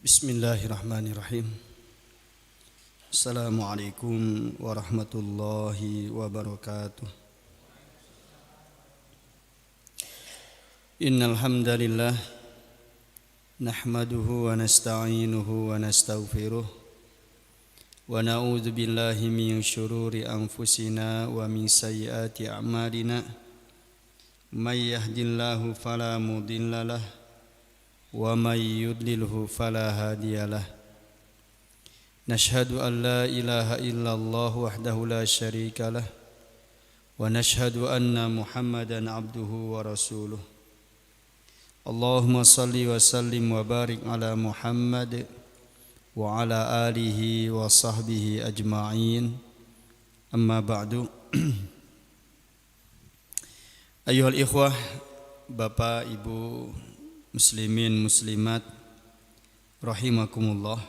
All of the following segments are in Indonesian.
Bismillahirrahmanirrahim. Assalamualaikum warahmatullahi wabarakatuh. Innal hamdalillah nahmaduhu wa nasta'inuhu wa nastaghfiruh wa na'udzu billahi min syururi anfusina wa min sayyiati a'malina. May yahdihillahu fala mudilla lahu wa may yudlilhu fala hadiyalah. Nashhadu an la ilaha illallah wahdahu la syarikalah wa nashhadu anna Muhammadan abduhu wa rasuluh. Allahumma salli wa sallim wa barik ala Muhammad wa ala alihi wa sahbihi ajma'in. Amma ba'du. Ayyuhal ikhwah, Bapak Ibu muslimin muslimat rahimakumullah.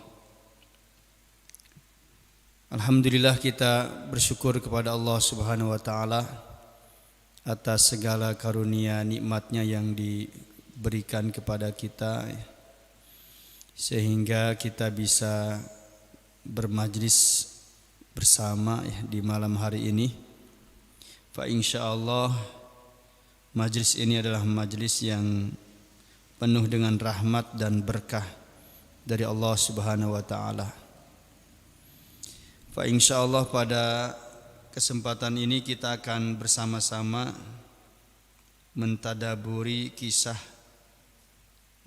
Alhamdulillah, kita bersyukur kepada Allah Subhanahu wa taala atas segala karunia nikmatnya yang diberikan kepada kita sehingga kita bisa bermajlis bersama di malam hari ini. Fa insyaallah majlis ini adalah majlis yang penuh dengan rahmat dan berkah dari Allah Subhanahu wa taala. Fa insyaallah pada kesempatan ini kita akan bersama-sama mentadaburi kisah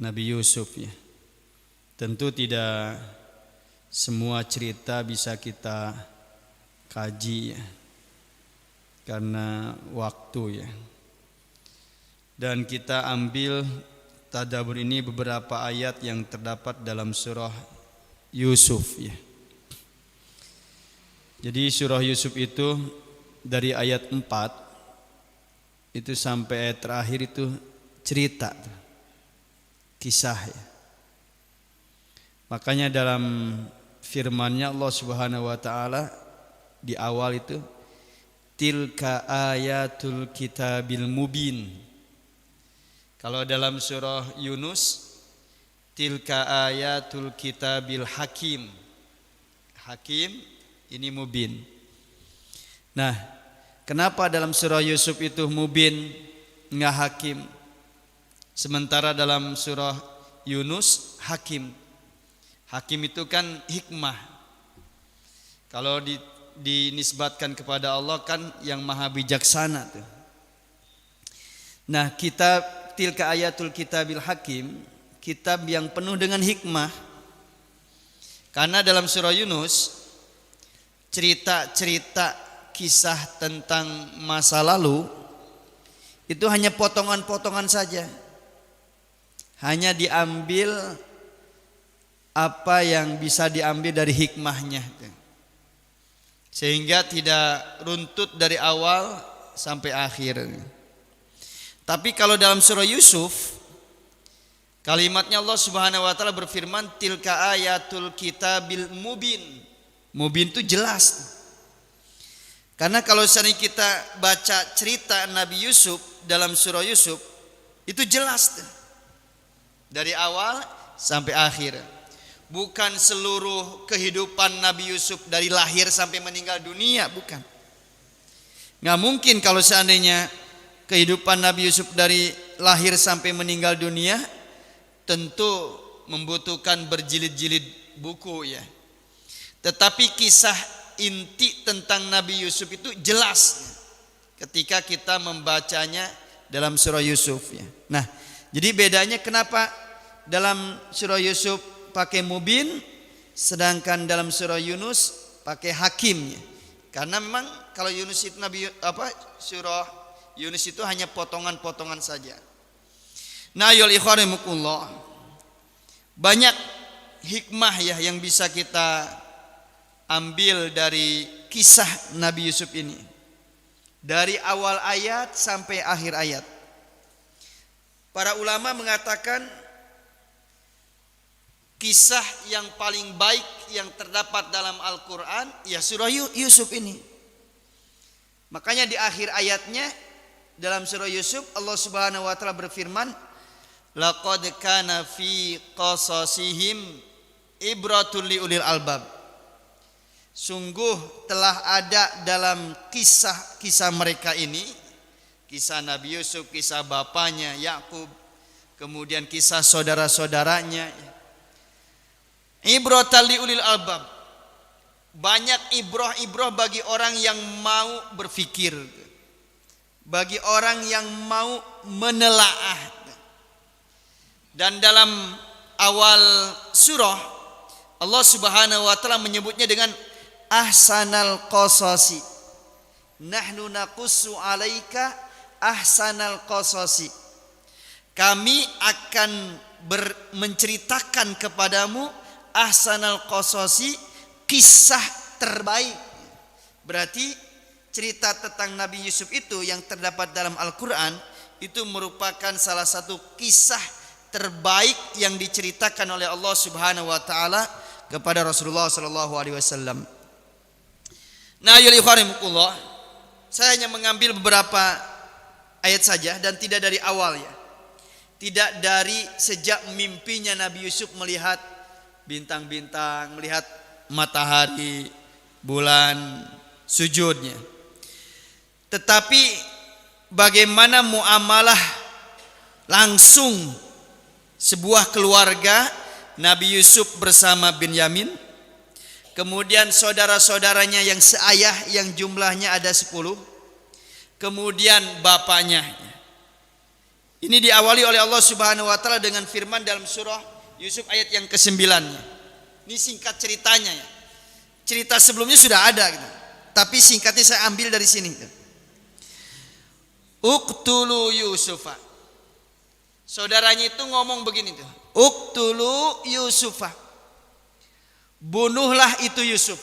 Nabi Yusuf ya. Tentu tidak semua cerita bisa kita kaji ya, karena waktu ya. Dan kita ambil tadabbur ini beberapa ayat yang terdapat dalam surah Yusuf ya. Jadi surah Yusuf itu dari ayat 4 itu sampai ayat terakhir itu cerita, kisah ya. Makanya dalam firman-Nya Allah Subhanahu wa taala di awal itu tilka ayatul kitabil mubin. Kalau dalam surah Yunus tilka ayatul kitabil hakim. Hakim ini mubin. Nah, kenapa dalam surah Yusuf itu mubin enggak hakim? Sementara dalam surah Yunus hakim. Hakim itu kan hikmah. Kalau dinisbatkan kepada Allah kan yang maha bijaksana tuh. Nah, kita tilka ayatul kitabil hakim, kitab yang penuh dengan hikmah. Karena dalam surah Yunus cerita-cerita kisah tentang masa lalu itu hanya potongan-potongan saja. Hanya diambil apa yang bisa diambil dari hikmahnya. Sehingga tidak runtut dari awal sampai akhir. Tapi kalau dalam surah Yusuf kalimatnya Allah Subhanahu wa taala berfirman tilka ayatul kitabil mubin. Mubin itu jelas. Karena kalau seandainya kita baca cerita Nabi Yusuf dalam surah Yusuf itu jelas dari awal sampai akhir. Bukan seluruh kehidupan Nabi Yusuf dari lahir sampai meninggal dunia, bukan. Nggak mungkin kalau seandainya kehidupan Nabi Yusuf dari lahir sampai meninggal dunia tentu membutuhkan berjilid-jilid buku ya. Tetapi kisah inti tentang Nabi Yusuf itu jelas ketika kita membacanya dalam surah Yusuf ya. Nah, jadi bedanya kenapa dalam surah Yusuf pakai mubin sedangkan dalam surah Yunus pakai hakim ya. Karena memang kalau Yunus itu surah Yunus itu hanya potongan-potongan saja. Nah, yul ikhwanimukullah, banyak hikmah ya yang bisa kita ambil dari kisah Nabi Yusuf ini. Dari awal ayat sampai akhir ayat. Para ulama mengatakan kisah yang paling baik yang terdapat dalam Al-Quran ya surah Yusuf ini. Makanya di akhir ayatnya dalam surah Yusuf Allah Subhanahu wa taala berfirman, laqad kana fi qasasihim ibratul liulil albab. Sungguh telah ada dalam kisah-kisah mereka ini, kisah Nabi Yusuf, kisah bapaknya Yakub, kemudian kisah saudara-saudaranya, ibratul liulil albab. Banyak ibrah-ibrah bagi orang yang mau berfikir, bagi orang yang mau menelaah. Dan dalam awal surah Allah Subhanahu wa taala menyebutnya dengan ahsanal qasasi. Nahnu naqussu 'alaika ahsanal qasasi. Kami akan menceritakan kepadamu ahsanal qasasi, kisah terbaik. Berarti cerita tentang Nabi Yusuf itu yang terdapat dalam Al-Qur'an itu merupakan salah satu kisah terbaik yang diceritakan oleh Allah Subhanahu wa taala kepada Rasulullah sallallahu alaihi wasallam. Nah, ya ikhwanikumullah, saya hanya mengambil beberapa ayat saja dan tidak dari awal ya. Tidak dari sejak mimpinya Nabi Yusuf melihat bintang-bintang, melihat matahari, bulan, sujudnya. Tetapi bagaimana muamalah langsung sebuah keluarga Nabi Yusuf bersama Binyamin, kemudian saudara-saudaranya yang seayah yang jumlahnya ada 10, kemudian bapaknya. Ini diawali oleh Allah Subhanahu wa taala dengan firman dalam surah Yusuf ayat yang ke-9. Ini singkat ceritanya ya. Cerita sebelumnya sudah ada gitu. Tapi singkatnya saya ambil dari sini. Uqtulu Yusufa. Saudaranya itu ngomong begini tuh. Uqtulu Yusufa. Bunuhlah itu Yusuf.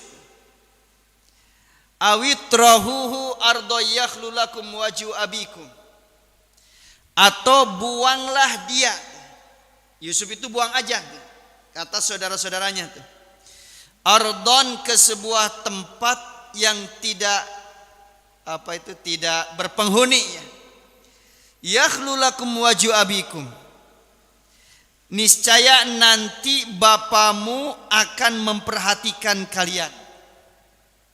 Awitrahuhu ardo yakhlu lakum waju abikum. Atau buanglah dia. Yusuf itu buang aja, kata saudara-saudaranya tuh. Ardon, ke sebuah tempat yang tidak tidak berpenghuni ya. Yakhlu lakum waju abikum. Niscaya nanti bapamu akan memperhatikan kalian.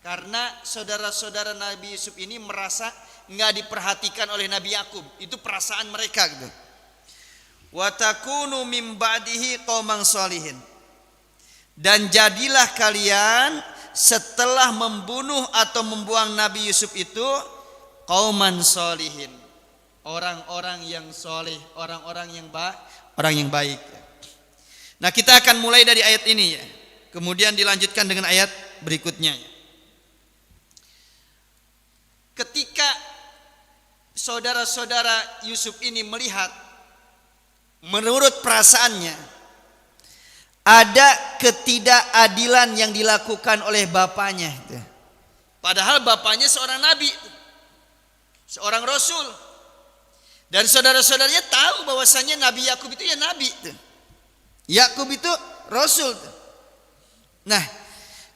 Karena saudara-saudara Nabi Yusuf ini merasa nggak diperhatikan oleh Nabi Yakub. Itu perasaan mereka gitu. Wa takunu mim ba'dihi qauman shalihin. Dan jadilah kalian setelah membunuh atau membuang Nabi Yusuf itu qauman shalihin. Orang-orang yang soleh, orang-orang yang baik. Nah, kita akan mulai dari ayat ini ya. Kemudian dilanjutkan dengan ayat berikutnya. Ketika saudara-saudara Yusuf ini melihat, menurut perasaannya ada ketidakadilan yang dilakukan oleh bapaknya. Padahal bapaknya seorang nabi, seorang rasul. Dan saudara-saudaranya tahu bahwasanya Nabi Yakub itu ya nabi. Yakub itu rasul. Nah,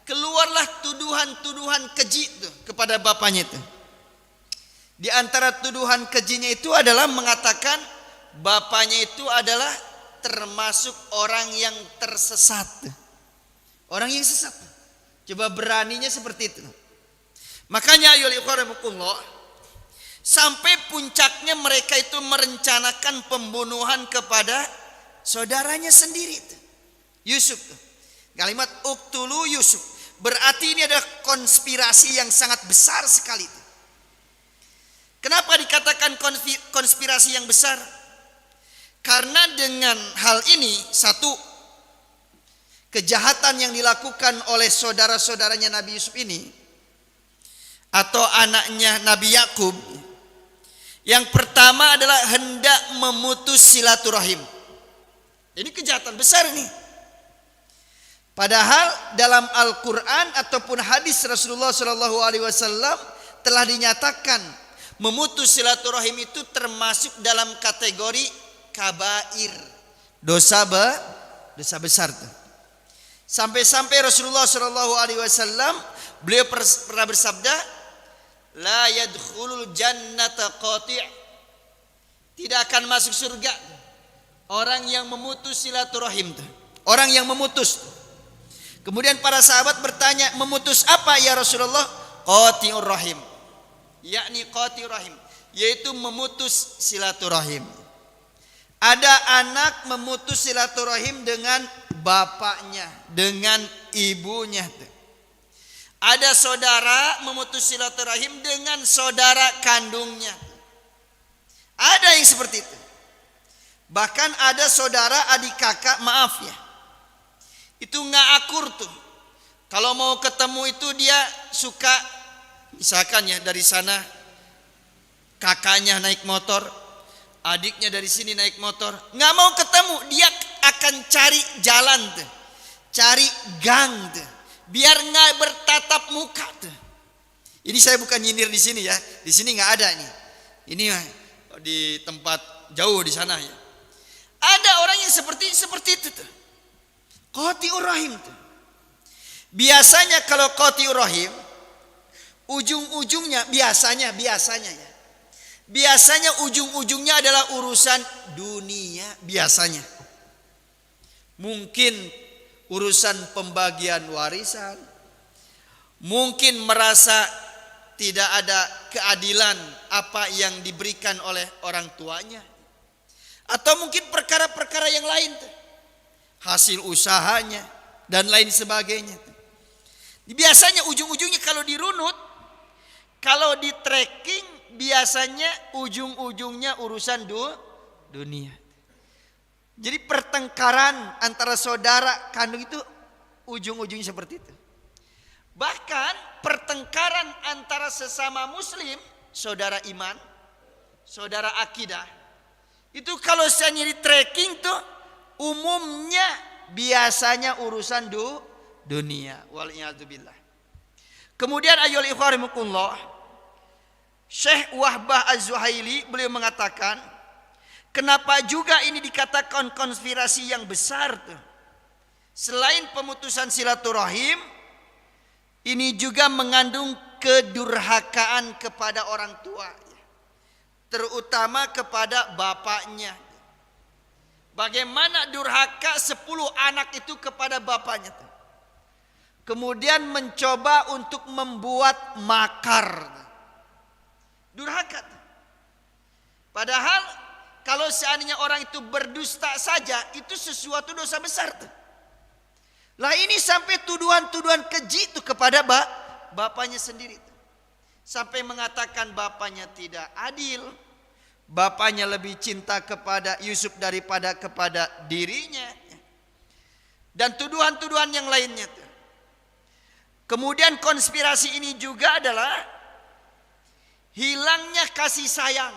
keluarlah tuduhan-tuduhan keji kepada bapaknya itu. Di antara tuduhan kejinya itu adalah mengatakan bapaknya itu adalah termasuk orang yang tersesat. Orang yang sesat. Coba beraninya seperti itu. Makanya ayyuhal ikhwanakumullah, sampai puncaknya mereka itu merencanakan pembunuhan kepada saudaranya sendiri Yusuf. Kalimat uqtulu Yusuf berarti ini ada konspirasi yang sangat besar sekali. Kenapa dikatakan konspirasi yang besar? Karena dengan hal ini, satu, kejahatan yang dilakukan oleh saudara-saudaranya Nabi Yusuf ini atau anaknya Nabi Yakub, yang pertama adalah hendak memutus silaturahim. Ini kejahatan besar ini. Padahal dalam Al-Quran ataupun hadis Rasulullah SAW telah dinyatakan memutus silaturahim itu termasuk dalam kategori kabair, dosa besar tuh. Sampai-sampai Rasulullah SAW beliau pernah bersabda, la yadkhulul jannata qati', tidak akan masuk surga orang yang memutus silaturahim tuh. Orang yang memutus. Kemudian para sahabat bertanya, memutus apa ya Rasulullah? Qati'ur rahim. Yakni qati'ur rahim, yaitu memutus silaturahim. Ada anak memutus silaturahim dengan bapaknya, dengan ibunya. Ada saudara memutus silaturahim dengan saudara kandungnya. Ada yang seperti itu. Bahkan ada saudara adik kakak, maaf ya, itu nggak akur tuh. Kalau mau ketemu itu dia suka, misalkan ya dari sana kakaknya naik motor, adiknya dari sini naik motor, nggak mau ketemu, dia akan cari jalan tuh, cari gang tuh, biar nggak bertatap muka tuh. Ini saya bukan nyindir di sini ya, di sini nggak ada nih. Ini di tempat jauh di sana ya. Ada orang yang seperti itu tuh. Qati'ur rahim tuh. Biasanya kalau qati'ur rahim, ujung-ujungnya biasanya ya. Biasanya ujung-ujungnya adalah urusan dunia biasanya. Mungkin urusan pembagian warisan. Mungkin merasa tidak ada keadilan apa yang diberikan oleh orang tuanya. Atau mungkin perkara-perkara yang lain tuh. Hasil usahanya dan lain sebagainya. Biasanya ujung-ujungnya kalau dirunut, kalau di tracking, biasanya ujung-ujungnya urusan dunia. Jadi pertengkaran antara saudara kandung itu ujung-ujungnya seperti itu. Bahkan pertengkaran antara sesama muslim, saudara iman, saudara akidah, itu kalau saya di tracking tuh umumnya biasanya urusan dunia. Waliyadzubillah. Kemudian ayyuhal ikhwanikumullah, Syekh Wahbah Az-Zuhaili beliau mengatakan, kenapa juga ini dikatakan konspirasi yang besar tuh? Selain pemutusan silaturahim, ini juga mengandung kedurhakaan kepada orang tua, terutama kepada bapaknya. Bagaimana durhaka 10 anak itu kepada bapaknya tuh. Kemudian mencoba untuk membuat makar. Durhaka. Padahal kalau seandainya orang itu berdusta saja, itu sesuatu dosa besar tuh. Lah ini sampai tuduhan-tuduhan keji itu kepada bapaknya sendiri tuh. Sampai mengatakan bapaknya tidak adil, bapaknya lebih cinta kepada Yusuf daripada kepada dirinya, dan tuduhan-tuduhan yang lainnya tuh. Kemudian konspirasi ini juga adalah hilangnya kasih sayang.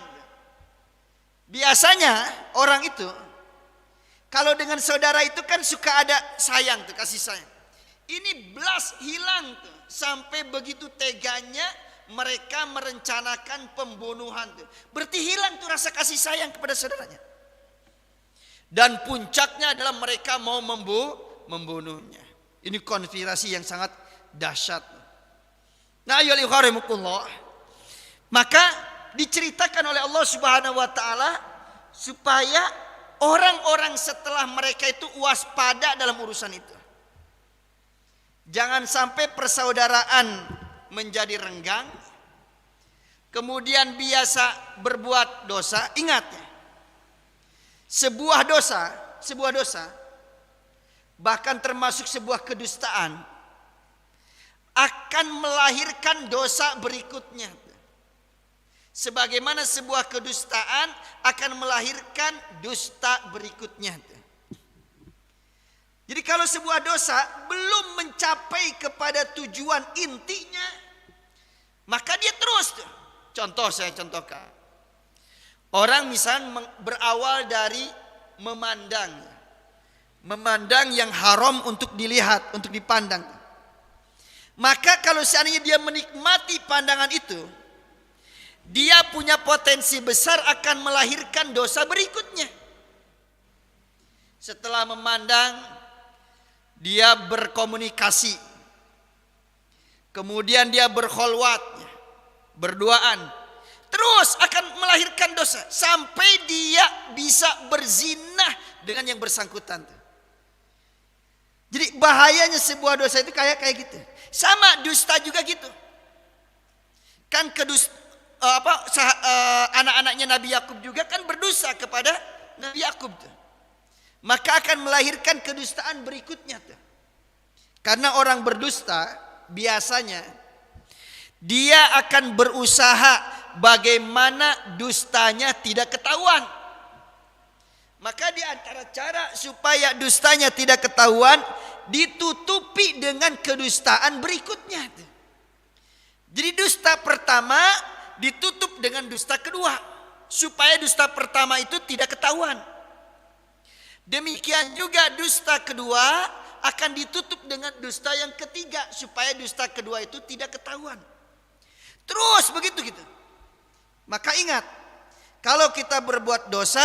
Biasanya orang itu kalau dengan saudara itu kan suka ada sayang tuh, kasih sayang. Ini belas hilang tuh, sampai begitu teganya mereka merencanakan pembunuhan tuh. Berarti hilang tuh rasa kasih sayang kepada saudaranya. Dan puncaknya adalah mereka mau membunuhnya. Ini konspirasi yang sangat dahsyat. Nah, ya lillahimukullah. Maka diceritakan oleh Allah Subhanahu wa taala supaya orang-orang setelah mereka itu waspada dalam urusan itu. Jangan sampai persaudaraan menjadi renggang, kemudian biasa berbuat dosa. Ingat ya, sebuah dosa bahkan termasuk sebuah kedustaan akan melahirkan dosa berikutnya. Sebagaimana sebuah kedustaan akan melahirkan dusta berikutnya. Jadi kalau sebuah dosa belum mencapai kepada tujuan intinya, maka dia terus. Contoh saya contohkan. Orang misalnya berawal dari memandang yang haram untuk dilihat, untuk dipandang. Maka kalau seandainya dia menikmati pandangan itu, dia punya potensi besar akan melahirkan dosa berikutnya. Setelah memandang, dia berkomunikasi. Kemudian dia berkholwat, berduaan. Terus akan melahirkan dosa sampai dia bisa berzinah dengan yang bersangkutan. Jadi bahayanya sebuah dosa itu kayak gitu. Sama dusta juga gitu. Kan anak-anaknya Nabi Yakub juga kan berdosa kepada Nabi Yakub tuh. Maka akan melahirkan kedustaan berikutnya tuh. Karena orang berdusta biasanya dia akan berusaha bagaimana dustanya tidak ketahuan. Maka di antara cara supaya dustanya tidak ketahuan, ditutupi dengan kedustaan berikutnya. Jadi dusta pertama ditutup dengan dusta kedua, supaya dusta pertama itu tidak ketahuan. Demikian juga dusta kedua akan ditutup dengan dusta yang ketiga, supaya dusta kedua itu tidak ketahuan. Terus begitu gitu. Maka ingat, kalau kita berbuat dosa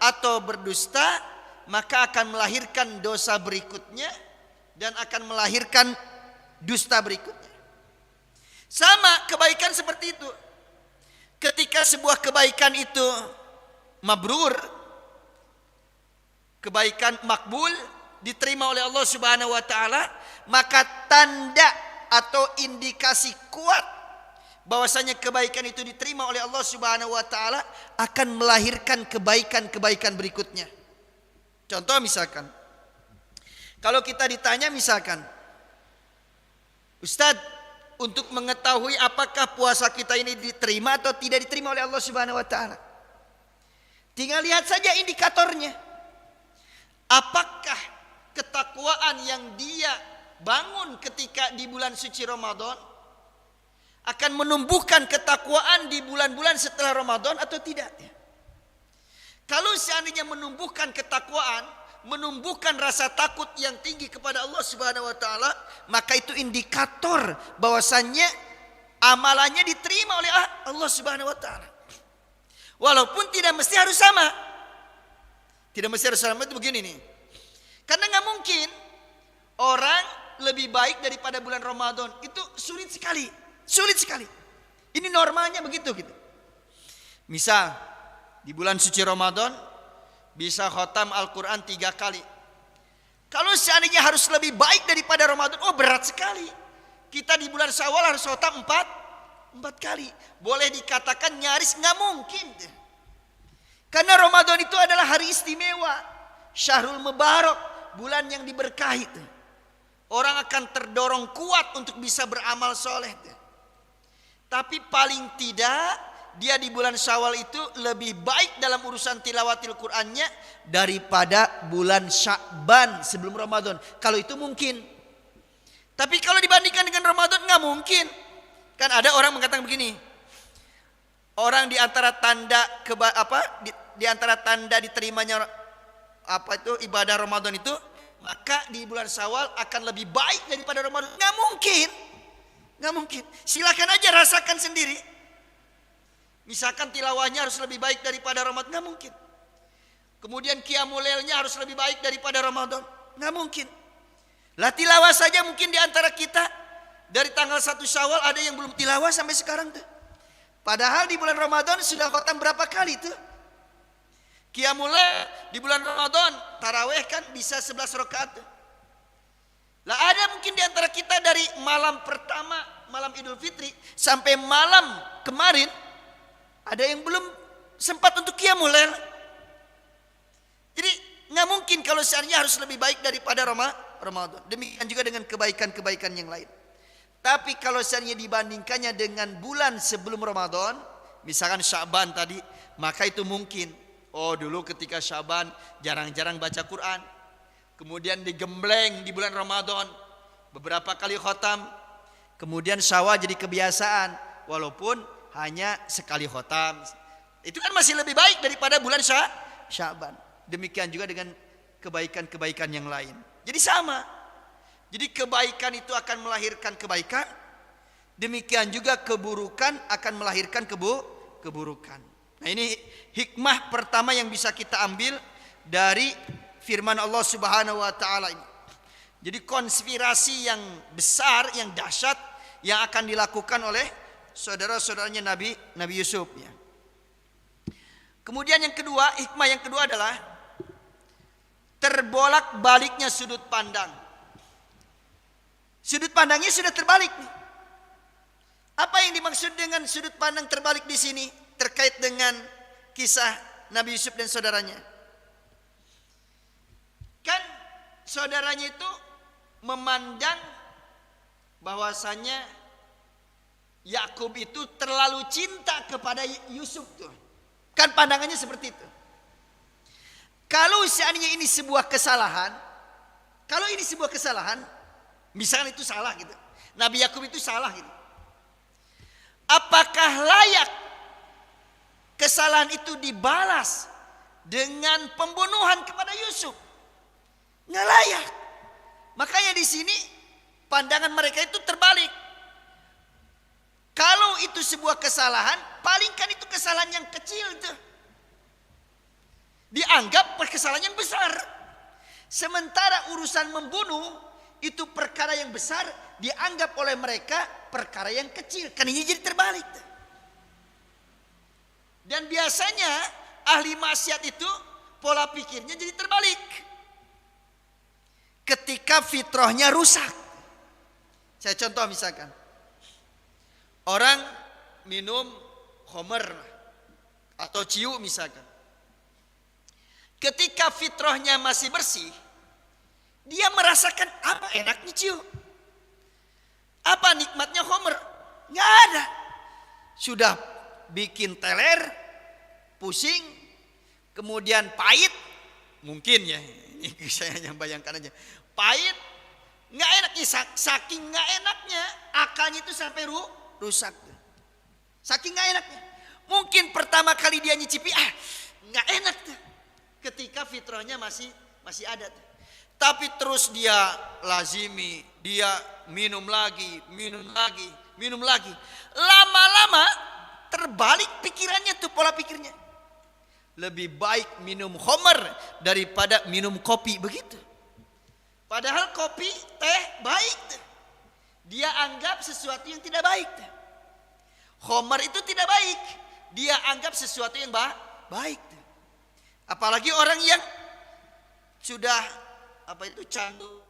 atau berdusta, maka akan melahirkan dosa berikutnya dan akan melahirkan dusta berikutnya. Sama kebaikan seperti itu. Ketika sebuah kebaikan itu mabrur, kebaikan makbul, diterima oleh Allah Subhanahu wa taala, maka tanda atau indikasi kuat bahwasanya kebaikan itu diterima oleh Allah Subhanahu wa taala akan melahirkan kebaikan-kebaikan berikutnya. Contoh misalkan, kalau kita ditanya misalkan, Ustadz, untuk mengetahui apakah puasa kita ini diterima atau tidak diterima oleh Allah Subhanahu wa taala, tinggal lihat saja indikatornya. Apakah ketakwaan yang dia bangun ketika di bulan suci Ramadan akan menumbuhkan ketakwaan di bulan-bulan setelah Ramadan atau tidak? Kalau seandainya menumbuhkan ketakwaan, menumbuhkan rasa takut yang tinggi kepada Allah Subhanahu wa taala, maka itu indikator bahwasannya amalannya diterima oleh Allah Subhanahu wa taala. Walaupun tidak mesti harus sama. Tidak mesti harus sama, itu begini nih. Karena nggak mungkin orang lebih baik daripada bulan Ramadan. Itu sulit sekali. Sulit sekali. Ini normalnya begitu gitu. Misal di bulan suci Ramadan bisa khatam Al-Quran 3 kali. Kalau seandainya harus lebih baik daripada Ramadan, oh berat sekali. Kita di bulan Syawal harus khatam 4 kali. Boleh dikatakan nyaris nggak mungkin. Karena Ramadan itu adalah hari istimewa, Syahrul Mubarak, bulan yang diberkahi. Orang akan terdorong kuat untuk bisa beramal soleh. Tapi paling tidak dia di bulan Syawal itu lebih baik dalam urusan tilawatil Qur'annya daripada bulan Sya'ban sebelum Ramadan. Kalau itu mungkin. Tapi kalau dibandingkan dengan Ramadan nggak mungkin. Kan ada orang mengatakan begini. Orang di antara tanda di antara tanda diterimanya ibadah Ramadan itu, maka di bulan Syawal akan lebih baik daripada Ramadan. Nggak mungkin. Nggak mungkin. Silakan aja rasakan sendiri. Misalkan tilawahnya harus lebih baik daripada Ramadan, nggak mungkin. Kemudian qiyamul lailnya harus lebih baik daripada Ramadan, nggak mungkin. Lah tilawah saja mungkin di antara kita dari tanggal 1 Syawal ada yang belum tilawah sampai sekarang tuh. Padahal di bulan Ramadan sudah khatam berapa kali tuh? Qiyamul lail di bulan Ramadan, tarawih kan bisa 11 rakaat tuh. Lah ada mungkin di antara kita dari malam pertama, malam Idul Fitri sampai malam kemarin ada yang belum sempat untuk qiyamul lail. Jadi nggak mungkin kalau seandainya harus lebih baik daripada Ramadan. Demikian juga dengan kebaikan-kebaikan yang lain. Tapi kalau seandainya dibandingkannya dengan bulan sebelum Ramadan, misalkan Sya'ban tadi, maka itu mungkin. Oh dulu ketika Sya'ban jarang-jarang baca Quran. Kemudian digembleng di bulan Ramadan beberapa kali khatam. Kemudian Syawal jadi kebiasaan walaupun hanya sekali khatam. Itu kan masih lebih baik daripada bulan Sya'ban. Demikian juga dengan kebaikan-kebaikan yang lain. Jadi sama. Jadi kebaikan itu akan melahirkan kebaikan. Demikian juga keburukan akan melahirkan keburukan. Nah ini hikmah pertama yang bisa kita ambil dari firman Allah Subhanahu wa taala ini. Jadi konspirasi yang besar, yang dahsyat yang akan dilakukan oleh saudara-saudaranya Nabi Yusuf ya. Kemudian yang kedua, hikmah yang kedua adalah terbolak-baliknya sudut pandang. Sudut pandangnya sudah terbalik nih. Apa yang dimaksud dengan sudut pandang terbalik di sini terkait dengan kisah Nabi Yusuf dan saudaranya? Kan saudaranya itu memandang bahwasanya Yakub itu terlalu cinta kepada Yusuf tuh. Kan pandangannya seperti itu. Kalau seandainya ini sebuah kesalahan, misalnya itu salah gitu. Nabi Yakub itu salah gitu. Apakah layak kesalahan itu dibalas dengan pembunuhan kepada Yusuf? Nggak layak. Makanya di sini pandangan mereka itu terbalik. Kalau itu sebuah kesalahan, palingkan itu kesalahan yang kecil tuh. Dianggap kesalahan yang besar. Sementara urusan membunuh itu perkara yang besar, dianggap oleh mereka perkara yang kecil. Kan ini jadi terbalik. Dan biasanya ahli maksiat itu pola pikirnya jadi terbalik. Ketika fitrahnya rusak. Saya contoh misalkan. Orang minum khamr atau ciu misalkan. Ketika fitrahnya masih bersih, dia merasakan apa enaknya ciu. Apa nikmatnya khamr? Nggak ada. Sudah bikin teler, pusing, kemudian pahit. Mungkin ya, ini saya yang bayangkan aja. Pahit, nggak enaknya, saking nggak enaknya, akalnya itu sampai rusak. Saking nggak enaknya. Mungkin pertama kali dia nyicipi, nggak enak tuh. Ketika fitrahnya masih ada tuh. Tapi terus dia lazimi, dia minum lagi. Lama-lama terbalik pikirannya tuh, pola pikirnya. Lebih baik minum khamr daripada minum kopi, begitu. Padahal kopi, teh baik tuh. Dia anggap sesuatu yang tidak baik tuh. Khamr itu tidak baik. Dia anggap sesuatu yang baik tuh. Apalagi orang yang sudah candu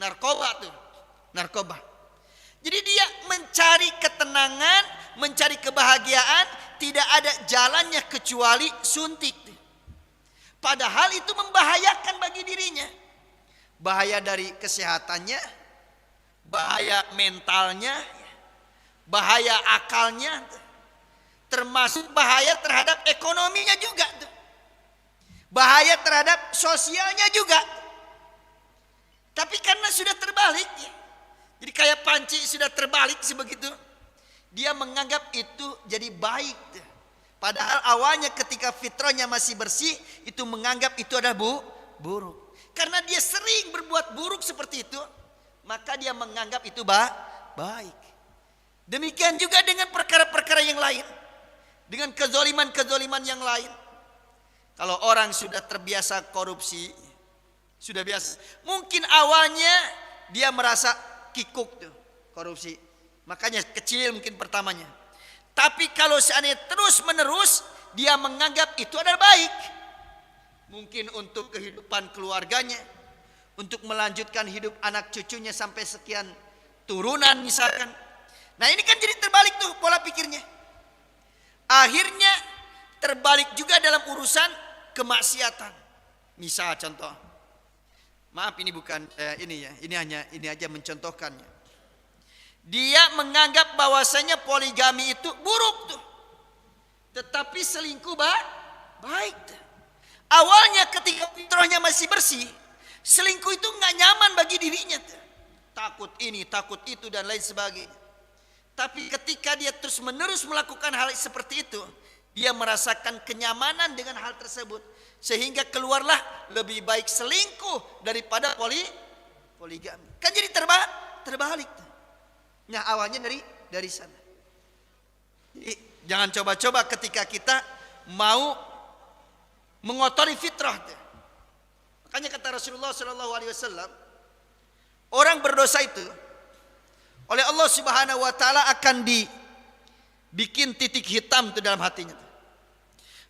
narkoba. Jadi dia mencari ketenangan, mencari kebahagiaan, tidak ada jalannya kecuali suntik. Padahal itu membahayakan bagi dirinya. Bahaya dari kesehatannya, bahaya mentalnya, bahaya akalnya, termasuk bahaya terhadap ekonominya juga. Bahaya terhadap sosialnya juga. Tapi karena sudah terbalik, jadi kayak panci sudah terbalik sebegitu, dia menganggap itu jadi baik. Padahal awalnya ketika fitrahnya masih bersih, itu menganggap itu adalah buruk. Karena dia sering berbuat buruk seperti itu, maka dia menganggap itu baik. Demikian juga dengan perkara-perkara yang lain, dengan kezoliman yang lain. Kalau orang sudah terbiasa korupsi, sudah biasa. Mungkin awalnya dia merasa kikuk tuh korupsi. Makanya kecil mungkin pertamanya. Tapi kalau seandainya terus menerus, dia menganggap itu adalah baik. Mungkin untuk kehidupan keluarganya, untuk melanjutkan hidup anak cucunya sampai sekian turunan misalkan. Nah ini kan jadi terbalik tuh pola pikirnya. Akhirnya terbalik juga dalam urusan kemaksiatan. Misal contoh, maaf ini bukan ini aja mencontohkannya. Dia menganggap bahwasanya poligami itu buruk tuh, tetapi selingkuh baik. Awalnya ketika fitrahnya masih bersih, selingkuh itu nggak nyaman bagi dirinya tuh. Takut ini, takut itu dan lain sebagainya. Tapi ketika dia terus menerus melakukan hal seperti itu, dia merasakan kenyamanan dengan hal tersebut, sehingga keluarlah lebih baik selingkuh daripada poligami. Kan jadi terbalik. Nah awalnya dari sana. Jadi jangan coba-coba ketika kita mau mengotori fitrah. Makanya kata Rasulullah SAW, orang berdosa itu oleh Allah Subhanahu Wa Taala akan dibikin titik hitam itu dalam hatinya.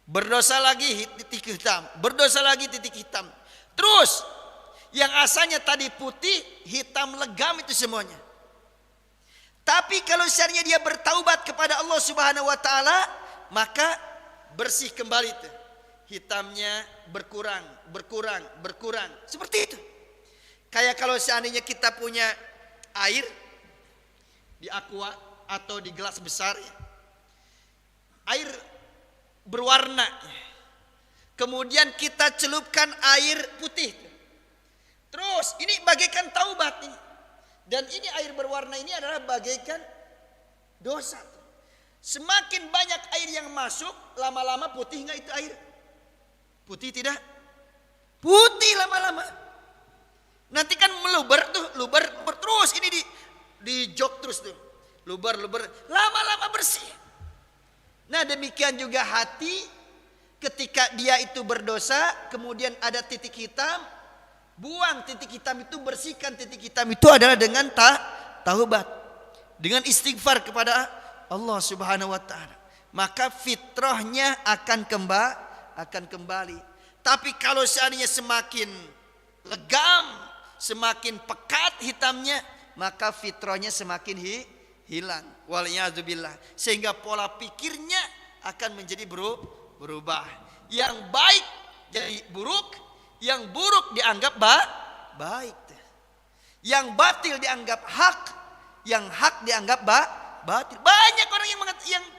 Berdosa lagi titik hitam, berdosa lagi titik hitam. Terus Yang asalnya tadi putih, hitam legam itu semuanya. Tapi kalau seandainya dia bertaubat kepada Allah Subhanahu wa taala, maka bersih kembali itu. Hitamnya berkurang. Seperti itu. Kayak kalau seandainya kita punya air di aqua atau di gelas besar, air berwarna. Kemudian kita celupkan air putih. Terus ini bagaikan taubat ini. Dan ini air berwarna ini adalah bagaikan dosa. Semakin banyak air yang masuk, lama-lama putih enggak itu air? Putih tidak? Putih lama-lama. Nanti kan meluber terus ini di jok terus tuh. Luber, lama-lama bersih. Nah, demikian juga hati ketika dia itu berdosa, kemudian ada titik hitam, buang titik hitam itu, bersihkan titik hitam itu adalah dengan taubat, dengan istighfar kepada Allah Subhanahu wa taala. Maka fitrahnya akan kembali. Tapi kalau seandainya semakin legam, semakin pekat hitamnya, maka fitrahnya semakin hilang. Waliyadzubillah. Sehingga pola pikirnya akan menjadi berubah. Yang baik jadi buruk, yang buruk dianggap baik. Yang batil dianggap hak, yang hak dianggap batil. Banyak orang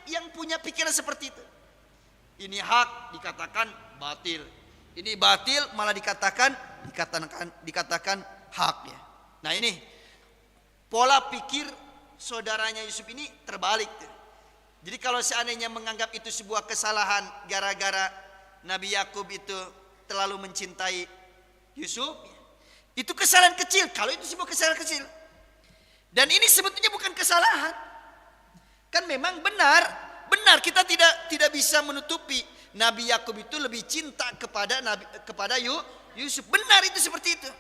yang punya pikiran seperti itu. Ini hak dikatakan batil. Ini batil malah dikatakan hak ya. Nah, ini pola pikir saudaranya Yusuf ini terbalik. Jadi kalau seandainya menganggap itu sebuah kesalahan gara-gara Nabi Yakub itu terlalu mencintai Yusuf, itu kesalahan kecil. Kalau itu sebuah kesalahan kecil. Dan ini sebetulnya bukan kesalahan. Kan memang benar kita tidak bisa menutupi Nabi Yakub itu lebih cinta kepada Yusuf. Benar itu seperti itu.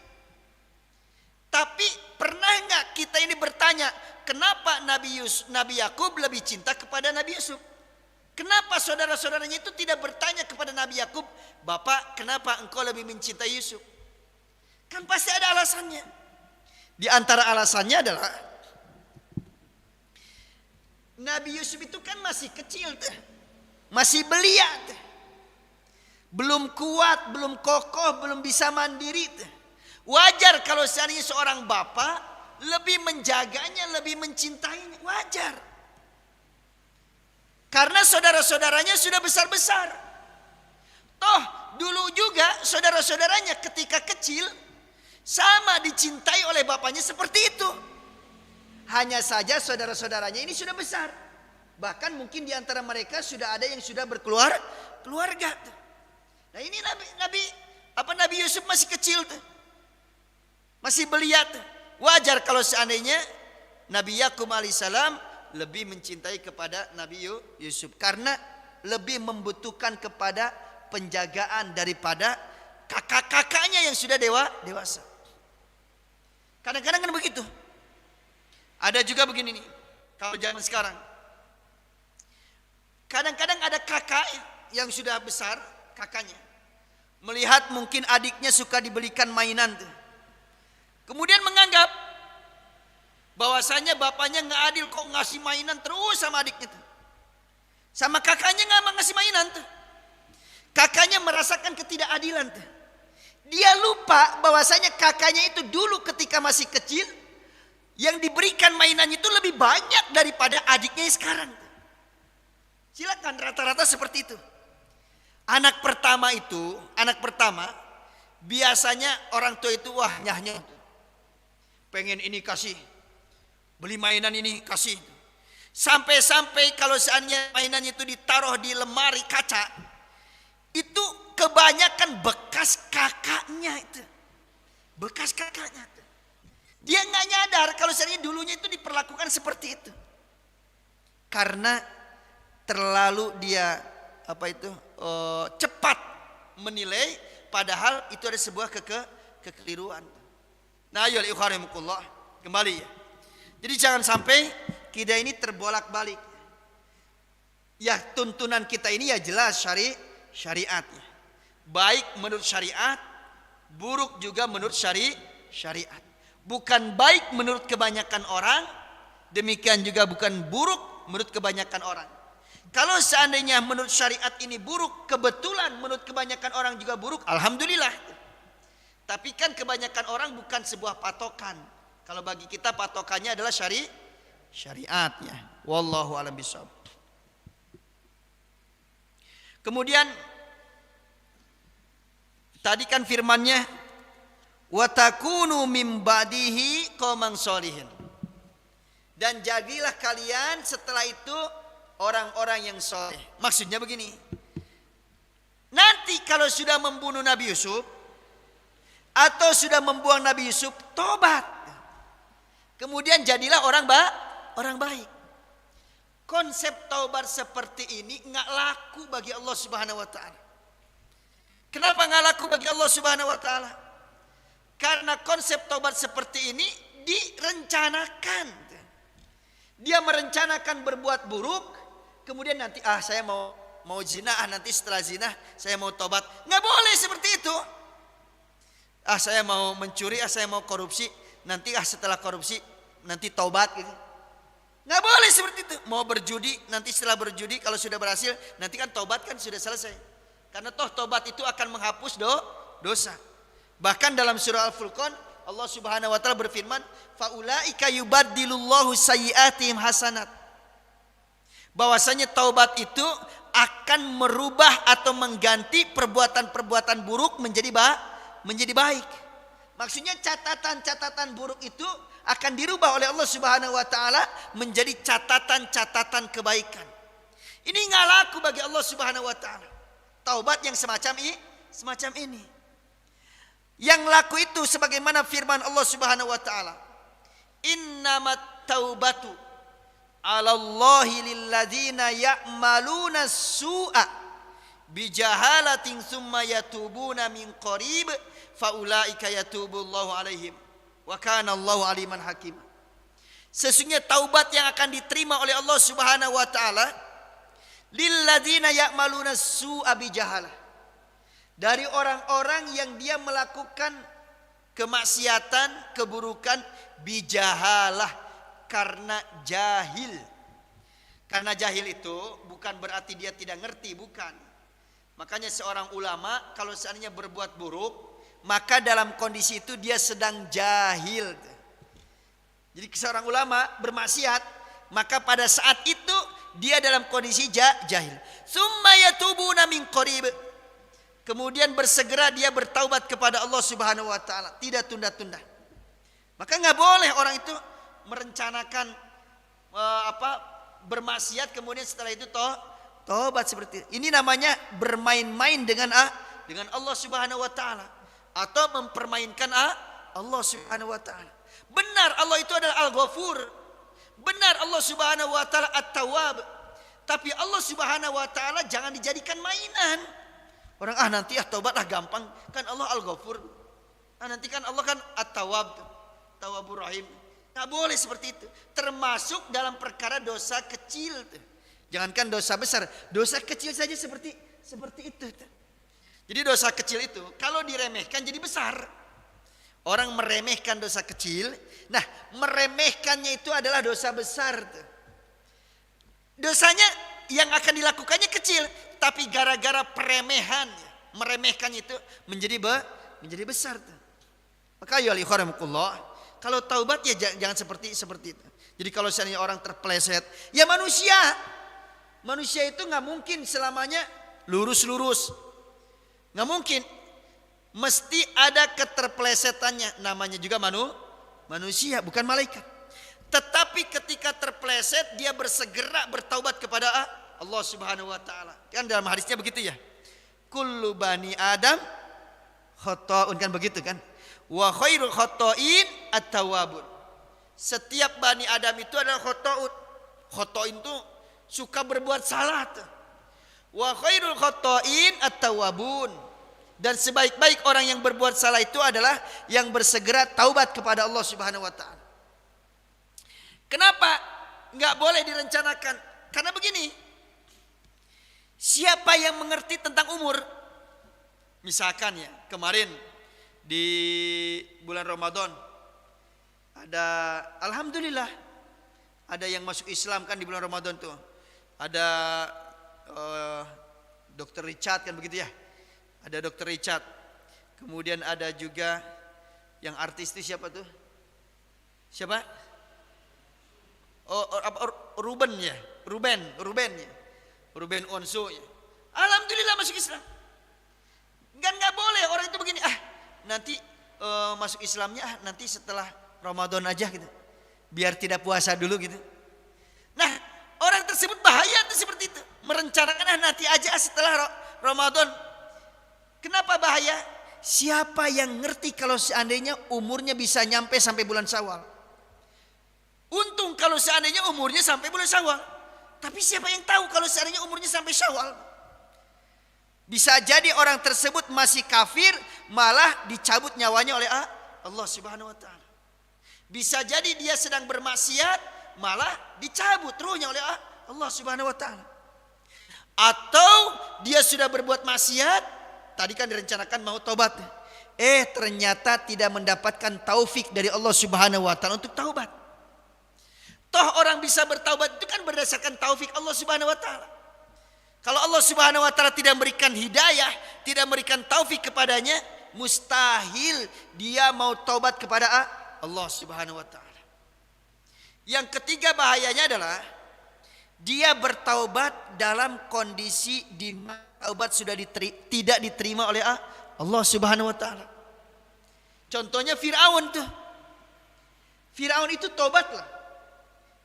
Tapi pernah enggak kita ini bertanya, kenapa Nabi Yakub lebih cinta kepada Nabi Yusuf? Kenapa saudara-saudaranya itu tidak bertanya kepada Nabi Yakub, "Bapak, kenapa engkau lebih mencintai Yusuf?" Kan pasti ada alasannya. Di antara alasannya adalah Nabi Yusuf itu kan masih kecil, masih belia, belum kuat, belum kokoh, belum bisa mandiri. Wajar kalau seandainya seorang bapak lebih menjaganya, lebih mencintainya. Wajar. Karena saudara-saudaranya sudah besar-besar. Toh dulu juga saudara-saudaranya ketika kecil sama dicintai oleh bapaknya seperti itu. Hanya saja saudara-saudaranya ini sudah besar. Bahkan mungkin di antara mereka sudah ada yang sudah berkeluarga. Nah, ini Nabi Yusuf masih kecil tuh. Masih belia tuh. Wajar kalau seandainya Nabi Yakub alaihissalam lebih mencintai kepada Nabi Yusuf, karena lebih membutuhkan kepada penjagaan daripada kakak-kakaknya yang sudah dewasa. Kadang-kadang kan begitu. Ada juga begini nih, kalau zaman sekarang. Kadang-kadang ada kakak yang sudah besar, kakaknya melihat mungkin adiknya suka dibelikan mainan tuh. Kemudian menganggap bahwasanya bapaknya nggak adil, kok ngasih mainan terus sama adiknya tuh. Sama kakaknya nggak ngasih mainan tuh. Kakaknya merasakan ketidakadilan tuh. Dia lupa bahwasanya kakaknya itu dulu ketika masih kecil yang diberikan mainan itu lebih banyak daripada adiknya sekarang. Silakan, rata-rata seperti itu. Anak pertama biasanya orang tua itu wah nyah-nyah. Pengen ini kasih, beli mainan ini kasih. Sampai-sampai kalau seandainya mainan itu ditaruh di lemari kaca, itu kebanyakan bekas kakaknya itu. Bekas kakaknya itu. Dia nggak nyadar kalau seandainya dulunya itu diperlakukan seperti itu. Karena terlalu dia cepat menilai, padahal itu ada sebuah kekeliruan. Nah, ayo ikhwanimukullah, kembali ya. Jadi jangan sampai kita ini terbolak-balik. Ya, tuntunan kita ini ya jelas syariatnya. Baik menurut syariat buruk juga menurut syariat. Bukan baik menurut kebanyakan orang, demikian juga bukan buruk menurut kebanyakan orang. Kalau seandainya menurut syariat ini buruk, kebetulan menurut kebanyakan orang juga buruk, alhamdulillah. Tapi kan kebanyakan orang bukan sebuah patokan. Kalau bagi kita patokannya adalah syariat ya. Wallahu a'lam bishawab. Kemudian tadi kan firman-Nya wa takunu mim ba'dihi qauman sholihin. Dan jadilah kalian setelah itu orang-orang yang soleh. Maksudnya begini. Nanti kalau sudah membunuh Nabi Yusuf atau sudah membuang Nabi Yusuf, tobat. Kemudian jadilah orang baik. Konsep taubat seperti ini nggak laku bagi Allah Subhanahu wa taala. Kenapa nggak laku bagi Allah Subhanahu wa taala? Karena konsep taubat seperti ini direncanakan. Dia merencanakan berbuat buruk, kemudian nanti saya mau zina, nanti setelah zina saya mau taubat. Nggak boleh seperti itu. Saya mau mencuri, saya mau korupsi, nanti setelah korupsi nanti taubat gitu. Nggak boleh seperti itu. Mau berjudi, nanti setelah berjudi kalau sudah berhasil, nanti kan taubat kan sudah selesai. Karena toh taubat itu akan menghapus dosa. Bahkan dalam surah Al-Furqan Allah Subhanahu wa taala berfirman, faulaika yubaddilullahu sayyi'atihim hasanat. Bahwasanya taubat itu akan merubah atau mengganti perbuatan-perbuatan buruk menjadi baik. Maksudnya catatan-catatan buruk itu akan dirubah oleh Allah Subhanahu wa taala menjadi catatan-catatan kebaikan. Ini nggak laku bagi Allah Subhanahu wa taala. Taubat yang semacam ini. Yang laku itu sebagaimana firman Allah Subhanahu wa taala, innamat taubatu 'alallahi lilladzina ya'maluna su'a bijahalatin tsumma yatubuna min qarib faulaika yatubullahu 'alaihim wa kana Allahu 'aliman hakim. Sesungguhnya taubat yang akan diterima oleh Allah Subhanahu wa taala lilladzina ya'maluna su'a bijahalah, dari orang-orang yang dia melakukan kemaksiatan, keburukan bijahalah, karena jahil. Karena jahil itu bukan berarti dia tidak ngerti, bukan. Makanya seorang ulama kalau seandainya berbuat buruk, maka dalam kondisi itu dia sedang jahil. Jadi seorang ulama bermaksiat, maka pada saat itu dia dalam kondisi jahil. Summa yatubuna min qarib. Kemudian bersegera dia bertaubat kepada Allah Subhanahu wa taala, tidak tunda-tunda. Maka nggak boleh orang itu merencanakan bermaksiat kemudian setelah itu taubat seperti ini. Ini namanya bermain-main dengan Allah Subhanahu wa taala atau mempermainkan Allah Subhanahu wa taala. Benar Allah itu adalah Al-Ghafur. Benar Allah Subhanahu wa taala At-Tawwab. Tapi Allah Subhanahu wa taala jangan dijadikan mainan. Orang nanti taubatlah gampang, kan Allah Al-Ghafur. Nanti kan Allah kan At-Tawwab, Tawwabur Rahim. Nggak boleh seperti itu. Termasuk dalam perkara dosa kecil. Jangankan dosa besar, dosa kecil saja seperti itu. Jadi dosa kecil itu kalau diremehkan jadi besar. Orang meremehkan dosa kecil, nah meremehkannya itu adalah dosa besar. Dosanya yang akan dilakukannya kecil, tapi gara-gara peremehan, meremehkan itu menjadi besar. Maka ya ikhwanakumullah, kalau taubat ya jangan seperti itu. Jadi kalau seandainya orang terpeleset, ya manusia itu nggak mungkin selamanya lurus, nggak mungkin. Mesti ada keterpelesetannya, namanya juga manusia, bukan malaikat. Tetapi ketika terpeleset dia bersegera bertaubat kepada Allah Subhanahu wa taala. Kan dalam hadisnya begitu ya. Kullu bani Adam khata'un, kan begitu kan? Wa khairul khata'in at-tawwabun. Setiap bani Adam itu adalah khata'un. Khata'in itu suka berbuat salah tuh. Wa khairul khata'in at-tawwabun. Dan sebaik-baik orang yang berbuat salah itu adalah yang bersegera taubat kepada Allah Subhanahu wa taala. Kenapa nggak boleh direncanakan? Karena begini, siapa yang mengerti tentang umur? Misalkan ya, kemarin di bulan Ramadan. Ada alhamdulillah ada yang masuk Islam kan di bulan Ramadan tuh. Ada Dr. Richard kan begitu ya. Ada Dr. Richard. Kemudian ada juga yang artis itu siapa tuh? Siapa? Ruben ya. Ruben ya. Ruben Onsu ya. Alhamdulillah masuk Islam. Kan nggak boleh orang itu begini. Nanti masuk Islamnya nanti setelah Ramadan aja gitu. Biar tidak puasa dulu gitu. Nah, orang tersebut bahaya tuh seperti itu. Merencanakan nanti aja setelah Ramadan. Kenapa bahaya? Siapa yang ngerti kalau seandainya umurnya bisa nyampe sampai bulan Syawal? Untung kalau seandainya umurnya sampai bulan Syawal. Tapi siapa yang tahu kalau seandainya umurnya sampai Syawal? Bisa jadi orang tersebut masih kafir, malah dicabut nyawanya oleh Allah Subhanahu wa taala. Bisa jadi dia sedang bermaksiat, malah dicabut ruhnya oleh Allah Subhanahu wa taala. Atau dia sudah berbuat maksiat, tadi kan direncanakan mau taubat. Ternyata tidak mendapatkan taufik dari Allah Subhanahu wa taala untuk taubat. Toh orang bisa bertaubat itu kan berdasarkan taufik Allah Subhanahu wa taala. Kalau Allah Subhanahu wa taala tidak memberikan hidayah, tidak memberikan taufik kepadanya, mustahil dia mau taubat kepada Allah Subhanahu wa taala. Yang ketiga bahayanya adalah dia bertaubat dalam kondisi di mana taubat sudah tidak diterima oleh Allah Subhanahu wa taala. Contohnya Firaun tuh. Firaun itu taubatlah.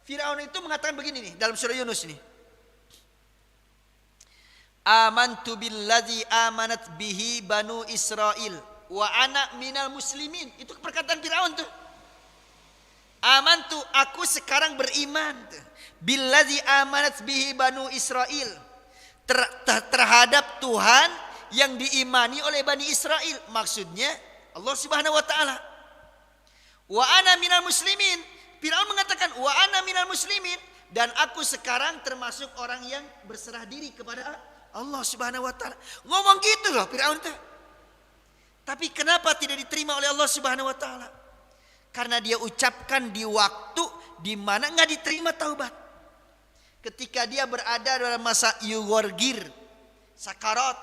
Firaun itu mengatakan begini nih dalam surah Yunus nih. Amantu billadzi amanat bihi banu Israil wa ana minal muslimin. Itu perkataan Firaun tuh. Amantu, aku sekarang beriman billadzi amanat bihi banu Israil, terhadap Tuhan yang diimani oleh Bani Israel. Maksudnya Allah Subhanahu wa taala. Wa ana minal muslimin. Firaun mengatakan wa ana minal muslimin, dan aku sekarang termasuk orang yang berserah diri kepada Allah Subhanahu wa taala. Ngomong gitu loh Firaun tuh. Tapi kenapa tidak diterima oleh Allah Subhanahu wa taala? Karena dia ucapkan di waktu di mana enggak diterima taubat. Ketika dia berada dalam masa yugorgir, sakarat,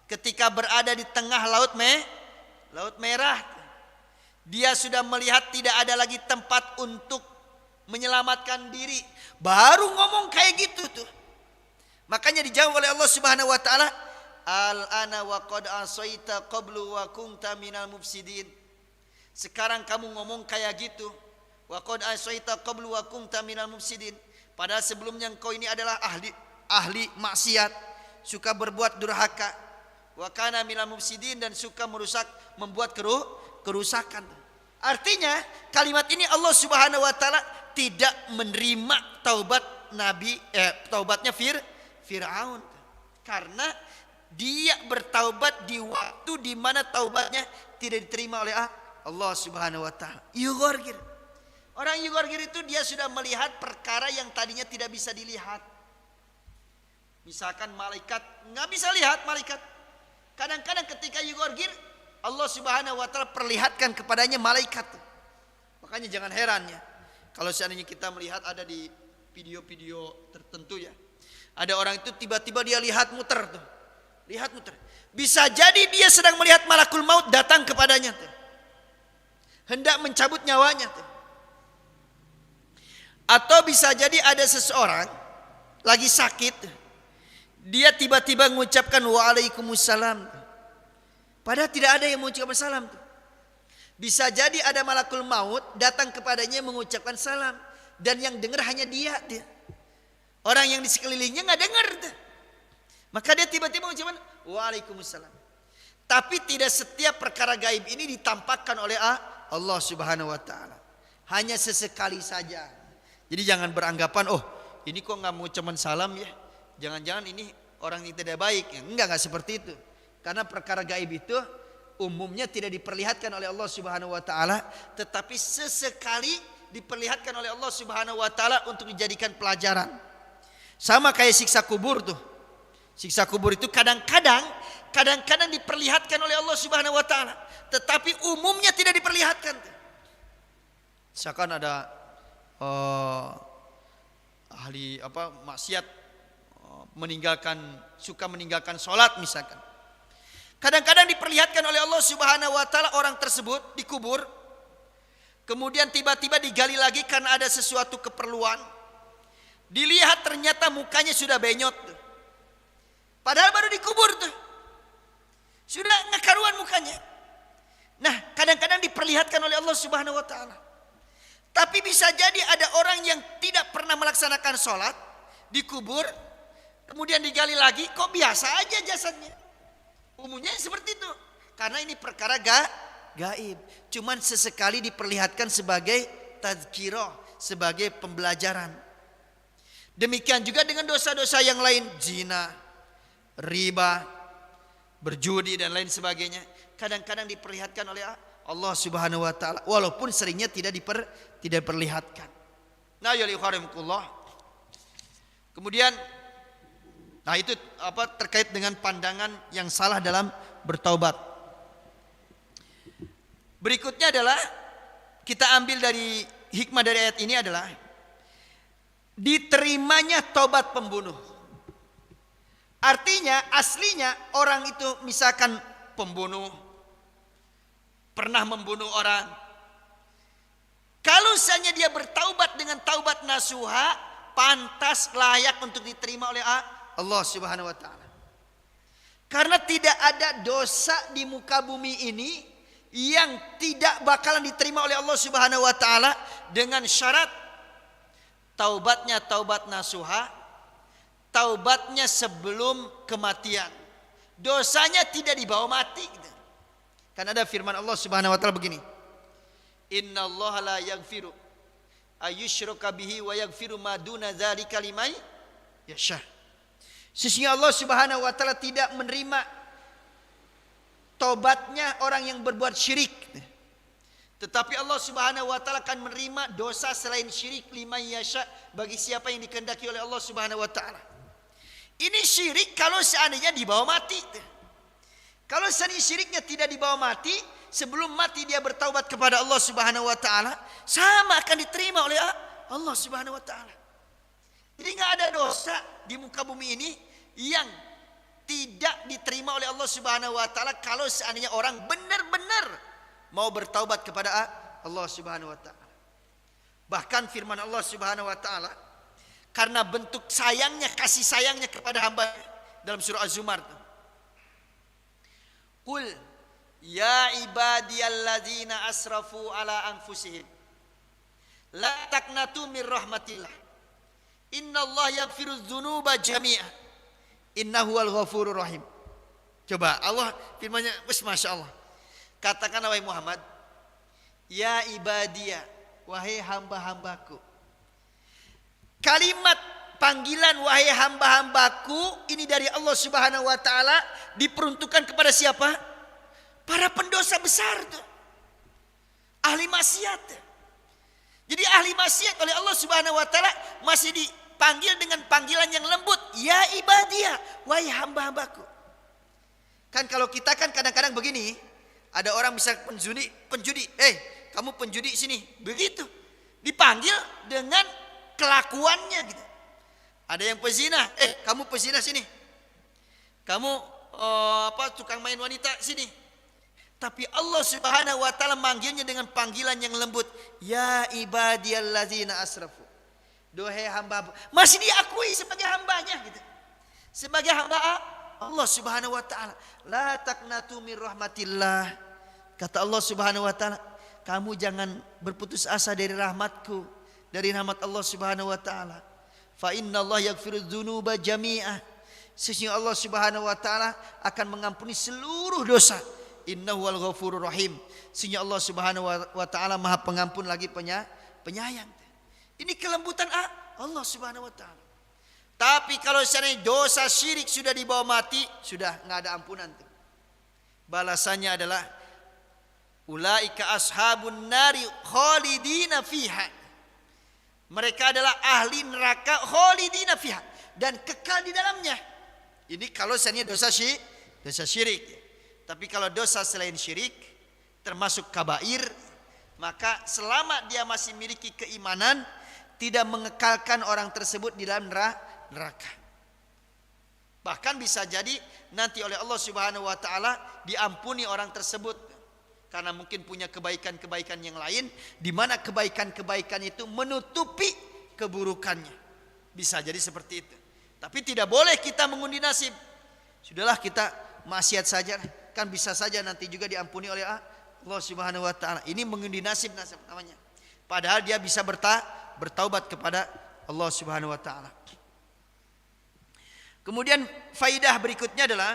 ketika berada di tengah laut merah, dia sudah melihat tidak ada lagi tempat untuk menyelamatkan diri, baru ngomong kayak gitu tuh. Makanya dijawab oleh Allah Subhanahu wa taala, al-ana wa qad asaita qablu wa kunta minal mufsidin. Sekarang kamu ngomong kayak gitu, wa qad asaita qablu wa kunta minal mufsidin. Padahal sebelumnya engkau ini adalah ahli maksiat, suka berbuat durhaka. Wa kana minal mufsidin, dan suka membuat kerusakan. Artinya kalimat ini Allah Subhanahu wa taala tidak menerima taubatnya Firaun, karena dia bertaubat di waktu di mana taubatnya tidak diterima oleh Allah Subhanahu wa taala. Yugorgir. Orang yugorgir itu dia sudah melihat perkara yang tadinya tidak bisa dilihat. Misalkan malaikat, nggak bisa lihat malaikat. Kadang-kadang ketika yugorgir, Allah Subhanahu wa taala perlihatkan kepadanya malaikat. Makanya jangan heran ya, kalau seandainya kita melihat ada di video-video tertentu ya, ada orang itu tiba-tiba dia lihat muter tuh. Lihat muter. Bisa jadi dia sedang melihat malakul maut datang kepadanya tuh, hendak mencabut nyawanya tuh. Atau bisa jadi ada seseorang lagi sakit, dia tiba-tiba mengucapkan waalaikumsalam, padahal tidak ada yang mengucapkan salam. Bisa jadi ada malakul maut datang kepadanya mengucapkan salam, dan yang dengar hanya dia. Orang yang di sekelilingnya nggak dengar. Maka dia tiba-tiba mengucapkan waalaikumsalam. Tapi tidak setiap perkara gaib ini ditampakkan oleh Allah Subhanahu wa taala. Hanya sesekali saja. Jadi jangan beranggapan, oh ini kok nggak mengucapkan salam ya, jangan-jangan ini orang yang tidak baik. Enggak seperti itu. Karena perkara gaib itu umumnya tidak diperlihatkan oleh Allah Subhanahu wa taala, tetapi sesekali diperlihatkan oleh Allah Subhanahu wa taala untuk dijadikan pelajaran. Sama kayak siksa kubur tuh. Siksa kubur itu kadang-kadang kadang-kadang diperlihatkan oleh Allah Subhanahu wa taala, tetapi umumnya tidak diperlihatkan. Misalkan ada ahli maksiat, suka meninggalkan sholat misalkan. Kadang-kadang diperlihatkan oleh Allah Subhanahu wa taala orang tersebut dikubur, kemudian tiba-tiba digali lagi karena ada sesuatu keperluan. Dilihat ternyata mukanya sudah benyot tuh. Padahal baru dikubur tuh. Sudah ngekaruan mukanya. Nah, kadang-kadang diperlihatkan oleh Allah Subhanahu wa taala. Tapi bisa jadi ada orang yang tidak pernah melaksanakan sholat, dikubur, kemudian digali lagi, kok biasa aja jasadnya. Umumnya seperti itu. Karena ini perkara gaib. Cuman sesekali diperlihatkan sebagai tazkirah, sebagai pembelajaran. Demikian juga dengan dosa-dosa yang lain, zina, riba, berjudi dan lain sebagainya. Kadang-kadang diperlihatkan oleh Allah Subhanahu wa taala, walaupun seringnya tidak diperlihatkan. Nah, ya liqarimkullah. Kemudian itu terkait dengan pandangan yang salah dalam bertaubat. Berikutnya adalah kita ambil dari hikmah dari ayat ini adalah diterimanya taubat pembunuh. Artinya aslinya orang itu misalkan pembunuh, pernah membunuh orang. Kalau misalnya dia bertaubat dengan taubat nasuha, pantas layak untuk diterima oleh Allah Subhanahu wa taala. Karena tidak ada dosa di muka bumi ini yang tidak bakalan diterima oleh Allah Subhanahu wa taala dengan syarat taubatnya taubat nasuha, taubatnya sebelum kematian. Dosanya tidak dibawa mati. Karena ada firman Allah Subhanahu wa taala begini. Innallaha la yaghfiru ayyushraka bihi wa yaghfiru ma duna dzalika liman yasha. Sesungguhnya Allah Subhanahu wa taala tidak menerima tobatnya orang yang berbuat syirik. Tetapi Allah Subhanahu wa taala akan menerima dosa selain syirik liman yasha, bagi siapa yang dikehendaki oleh Allah Subhanahu wa taala. Ini syirik kalau seandainya dibawa mati. Kalau seandainya syiriknya tidak dibawa mati, sebelum mati dia bertaubat kepada Allah Subhanahu wa taala, sama akan diterima oleh Allah Subhanahu wa taala. Jadi enggak ada dosa di muka bumi ini yang tidak diterima oleh Allah Subhanahu wa taala kalau seandainya orang benar-benar mau bertaubat kepada Allah Subhanahu wa taala. Bahkan firman Allah Subhanahu wa taala karena bentuk sayangnya, kasih sayangnya kepada hamba dalam surah Az-Zumar. Qul ya ibadiyalladzina asrafu ala anfusihim la taqnatu mir rahmatillah. Innallaha yaghfirudz dzunuba jami'a. Innahu wal ghafurur rahim. Coba Allah firman-Nya, Masya Allah. Katakan wahai Muhammad, ya ibadiyah, wahai hamba-hambaku. Kalimat panggilan wahai hamba-hambaku ini dari Allah Subhanahu wa taala diperuntukkan kepada siapa? Para pendosa besar tuh. Ahli maksiat. Jadi ahli maksiat oleh Allah Subhanahu wa taala masih dipanggil dengan panggilan yang lembut, ya ibadiyah, wahai hamba-hambaku. Kan kalau kita kan kadang-kadang begini, ada orang bisa penjudi, kamu penjudi sini, begitu. Dipanggil dengan kelakuannya gitu. Ada yang pezina, kamu pezina sini. Kamu tukang main wanita sini. Tapi Allah Subhanahu wa taala manggilnya dengan panggilan yang lembut, ya ibadiyalladzina asrafu. Duhai hamba, masih diakui sebagai hambanya gitu. Sebagai hamba Allah Subhanahu wa taala. La taqnatu mir rahmatillah. Kata Allah Subhanahu wa taala, kamu jangan berputus asa dari rahmatku, dari rahmat Allah Subhanahu wa taala. Fa innallaha yaghfirudz dzunuba jami'a. Sesungguhnya Allah Subhanahu wa taala akan mengampuni seluruh dosa. Innahu wal ghafurur rahim. Sesungguhnya Allah Subhanahu wa taala Maha Pengampun lagi penyayang. Ini kelembutan Allah Subhanahu wa taala. Tapi kalau seandainya dosa syirik sudah dibawa mati, sudah enggak ada ampunan tuh. Balasannya adalah ulaika ashabun nari khalidina fiha. Mereka adalah ahli neraka khalidina fiha dan kekal di dalamnya. Ini kalau seandainya dosa dosa syirik. Tapi kalau dosa selain syirik termasuk kabair, maka selama dia masih memiliki keimanan, tidak mengekalkan orang tersebut di dalam neraka. Bahkan bisa jadi nanti oleh Allah Subhanahu wa taala diampuni orang tersebut karena mungkin punya kebaikan-kebaikan yang lain, di mana kebaikan-kebaikan itu menutupi keburukannya. Bisa jadi seperti itu. Tapi tidak boleh kita mengundi nasib. Sudahlah, kita maksiat saja, kan bisa saja nanti juga diampuni oleh Allah Subhanahu wa taala. Ini mengundi nasib namanya. Padahal dia bisa bertaubat kepada Allah Subhanahu wa taala. Kemudian faidah berikutnya adalah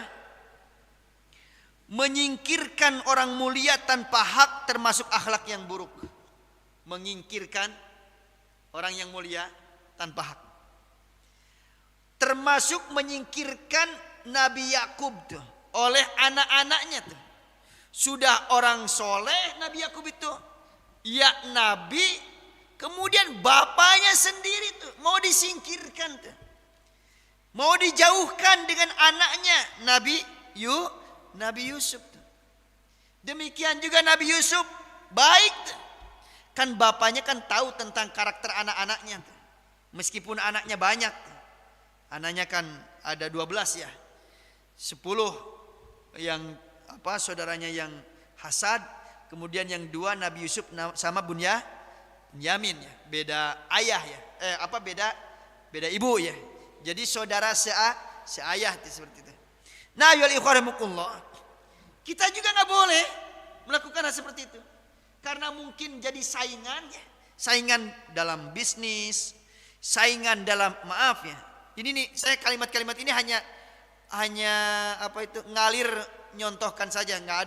menyingkirkan orang mulia tanpa hak termasuk akhlak yang buruk. Menyingkirkan orang yang mulia tanpa hak. Termasuk menyingkirkan Nabi Yakub tuh oleh anak-anaknya tuh. Sudah orang soleh Nabi Yakub itu, ya nabi, kemudian bapaknya sendiri tuh mau disingkirkan tuh. Mau dijauhkan dengan anaknya Nabi Yusuf. Demikian juga Nabi Yusuf baik. Kan bapaknya kan tahu tentang karakter anak-anaknya. Meskipun anaknya banyak. Anaknya kan ada 12 ya. 10 yang saudaranya yang hasad. Kemudian yang 2 Nabi Yusuf sama Bunyamin ya. Beda ayah ya. Beda ibu ya. Jadi saudara seayah seperti itu. Nah, ya ikhwanakumullah, kita juga nggak boleh melakukan hal seperti itu, karena mungkin jadi saingan dalam bisnis, saingan dalam Ini nih, saya kalimat-kalimat ini hanya ngalir nyontohkan saja, nggak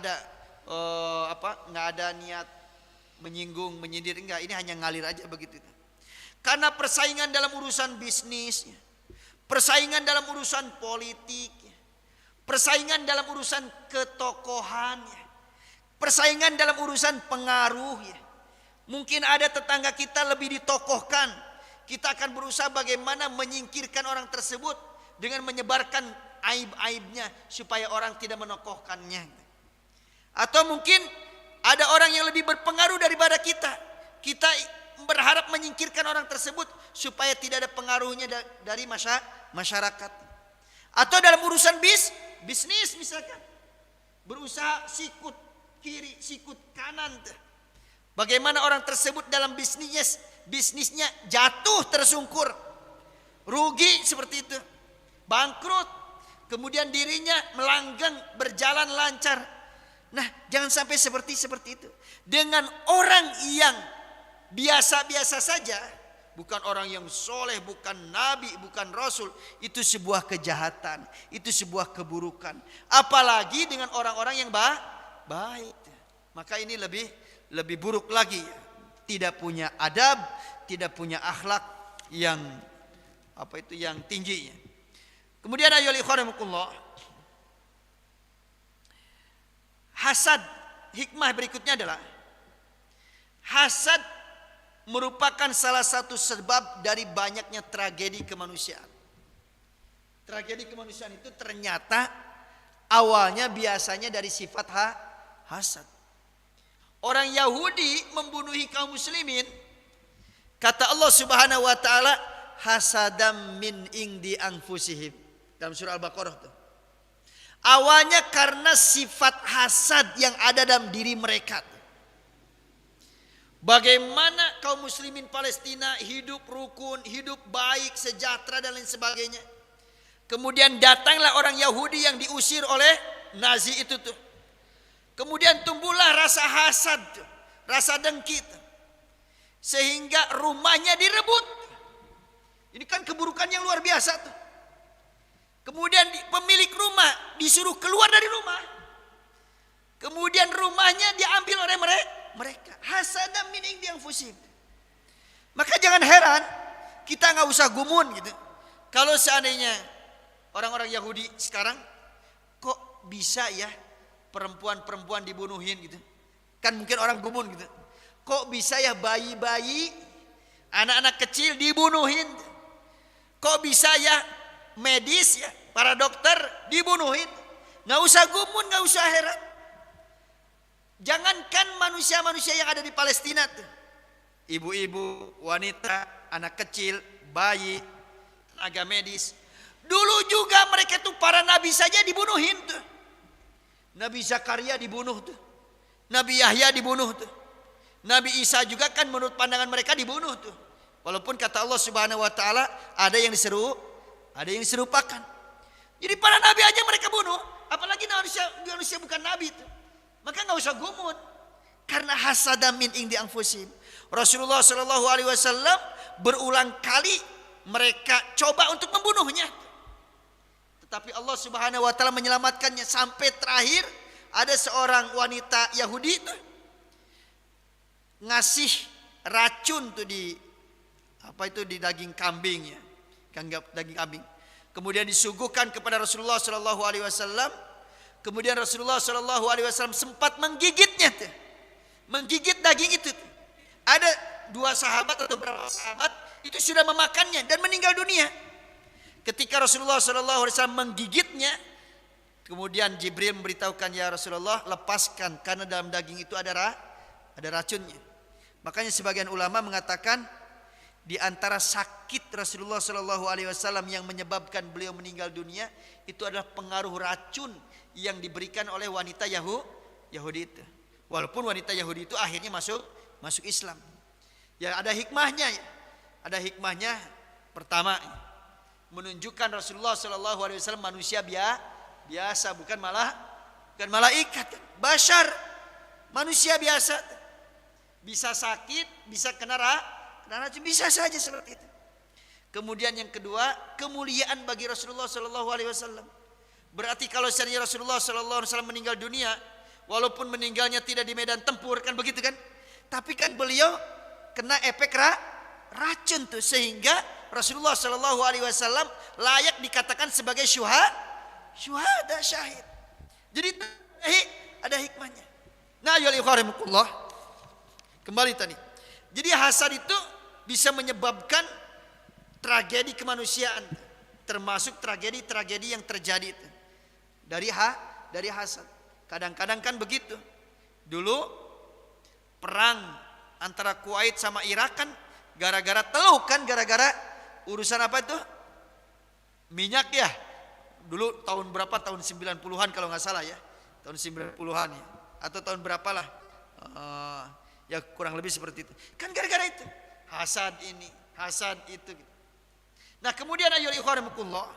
ada niat menyinggung, menyindir, enggak. Ini hanya ngalir aja begitu. Karena persaingan dalam urusan bisnis. Persaingan dalam urusan politik, persaingan dalam urusan ketokohan, persaingan dalam urusan pengaruh. Mungkin ada tetangga kita lebih ditokohkan, kita akan berusaha bagaimana menyingkirkan orang tersebut dengan menyebarkan aib-aibnya supaya orang tidak menokohkannya. Atau mungkin ada orang yang lebih berpengaruh daripada kita, kita berharap menyingkirkan orang tersebut supaya tidak ada pengaruhnya dari masyarakat. Atau dalam urusan bisnis misalkan, berusaha sikut kiri, sikut kanan. Bagaimana orang tersebut dalam bisnisnya jatuh tersungkur, rugi seperti itu, bangkrut, kemudian dirinya melanggang berjalan lancar. Nah, jangan sampai seperti itu. Dengan orang yang biasa-biasa saja, bukan orang yang soleh, bukan nabi, bukan rasul, itu sebuah kejahatan, itu sebuah keburukan. Apalagi dengan orang-orang yang baik, maka ini lebih buruk lagi. Tidak punya adab, tidak punya akhlak yang tinggi. Kemudian ayyuhal ikhwanakumullah, hasad, hikmah berikutnya adalah hasad merupakan salah satu sebab dari banyaknya tragedi kemanusiaan. Tragedi kemanusiaan itu ternyata awalnya biasanya dari sifat hasad. Orang Yahudi membunuhi kaum muslimin, kata Allah Subhanahu wa taala, hasadam min indi anfusihim, dalam surah Al-Baqarah tuh. Awalnya karena sifat hasad yang ada dalam diri mereka. Bagaimana kaum muslimin Palestina hidup rukun, hidup baik, sejahtera dan lain sebagainya. Kemudian datanglah orang Yahudi yang diusir oleh Nazi itu tuh. Kemudian tumbuhlah rasa hasad, rasa dengki. Sehingga rumahnya direbut. Ini kan keburukan yang luar biasa tuh. Kemudian pemilik rumah disuruh keluar dari rumah. Kemudian rumahnya diambil oleh mereka. Hasadam min indi anfusihim. Maka jangan heran kita nggak usah gumun gitu. Kalau seandainya orang-orang Yahudi sekarang kok bisa ya perempuan-perempuan dibunuhin gitu. Kan mungkin orang gumun gitu. Kok bisa ya bayi-bayi, anak-anak kecil dibunuhin. Kok bisa ya medis ya, para dokter dibunuhin. Nggak usah gumun, nggak usah heran. Jangankan manusia-manusia yang ada di Palestina tuh. Ibu-ibu, wanita, anak kecil, bayi, tenaga medis. Dulu juga mereka tuh para nabi saja dibunuhin tuh. Nabi Zakaria dibunuh tuh. Nabi Yahya dibunuh tuh. Nabi Isa juga kan menurut pandangan mereka dibunuh tuh. Walaupun kata Allah Subhanahu wa taala ada yang diserupakan. Jadi para nabi aja mereka bunuh, apalagi manusia bukan nabi itu. Maka enggak usah gumun. Karena hasada min indi anfusihim. Rasulullah sallallahu alaihi wasallam berulang kali mereka coba untuk membunuhnya. Tetapi Allah Subhanahu wa taala menyelamatkannya sampai terakhir ada seorang wanita Yahudi itu ngasih racun tuh di daging kambing ya. Daging kambing. Kemudian disuguhkan kepada Rasulullah sallallahu alaihi wasallam. Kemudian Rasulullah sallallahu alaihi wasallam sempat menggigitnya tuh. Menggigit daging itu. Ada 2 sahabat atau beberapa sahabat itu sudah memakannya dan meninggal dunia. Ketika Rasulullah sallallahu alaihi wasallam menggigitnya, kemudian Jibril memberitahukan, ya Rasulullah, lepaskan karena dalam daging itu ada racunnya. Makanya sebagian ulama mengatakan di antara sakit Rasulullah sallallahu alaihi wasallam yang menyebabkan beliau meninggal dunia itu adalah pengaruh racun yang diberikan oleh wanita Yahudi itu. Walaupun wanita Yahudi itu akhirnya masuk Islam. Ya ada hikmahnya ya. Ada hikmahnya pertama menunjukkan Rasulullah sallallahu alaihi wasallam manusia biasa bukan malaikat. Bashar, manusia biasa. Bisa sakit, bisa kena racun, bisa saja seperti itu. Kemudian yang kedua, kemuliaan bagi Rasulullah sallallahu alaihi wasallam. Berarti kalau seandainya Rasulullah sallallahu alaihi wasallam meninggal dunia, walaupun meninggalnya tidak di medan tempur kan begitu kan? Tapi kan beliau kena efek racun tuh sehingga Rasulullah sallallahu alaihi wasallam layak dikatakan sebagai syuhada syahid. Jadi ada hikmahnya. Nah, ya ikhwanikumullah. Kembali tadi. Jadi hasad itu bisa menyebabkan tragedi kemanusiaan, termasuk tragedi-tragedi yang terjadi itu dari hasad. Kadang-kadang kan begitu. Dulu perang antara Kuwait sama Irak kan gara-gara teluk kan, gara-gara urusan apa itu? Minyak ya. Dulu tahun berapa? Tahun 90-an kalau nggak salah ya. Tahun 90-an ya. Atau tahun berapalah. Ya kurang lebih seperti itu. Kan gara-gara itu. Hasad ini, hasad itu. Nah kemudian ayyuhal ikhwanikumullah.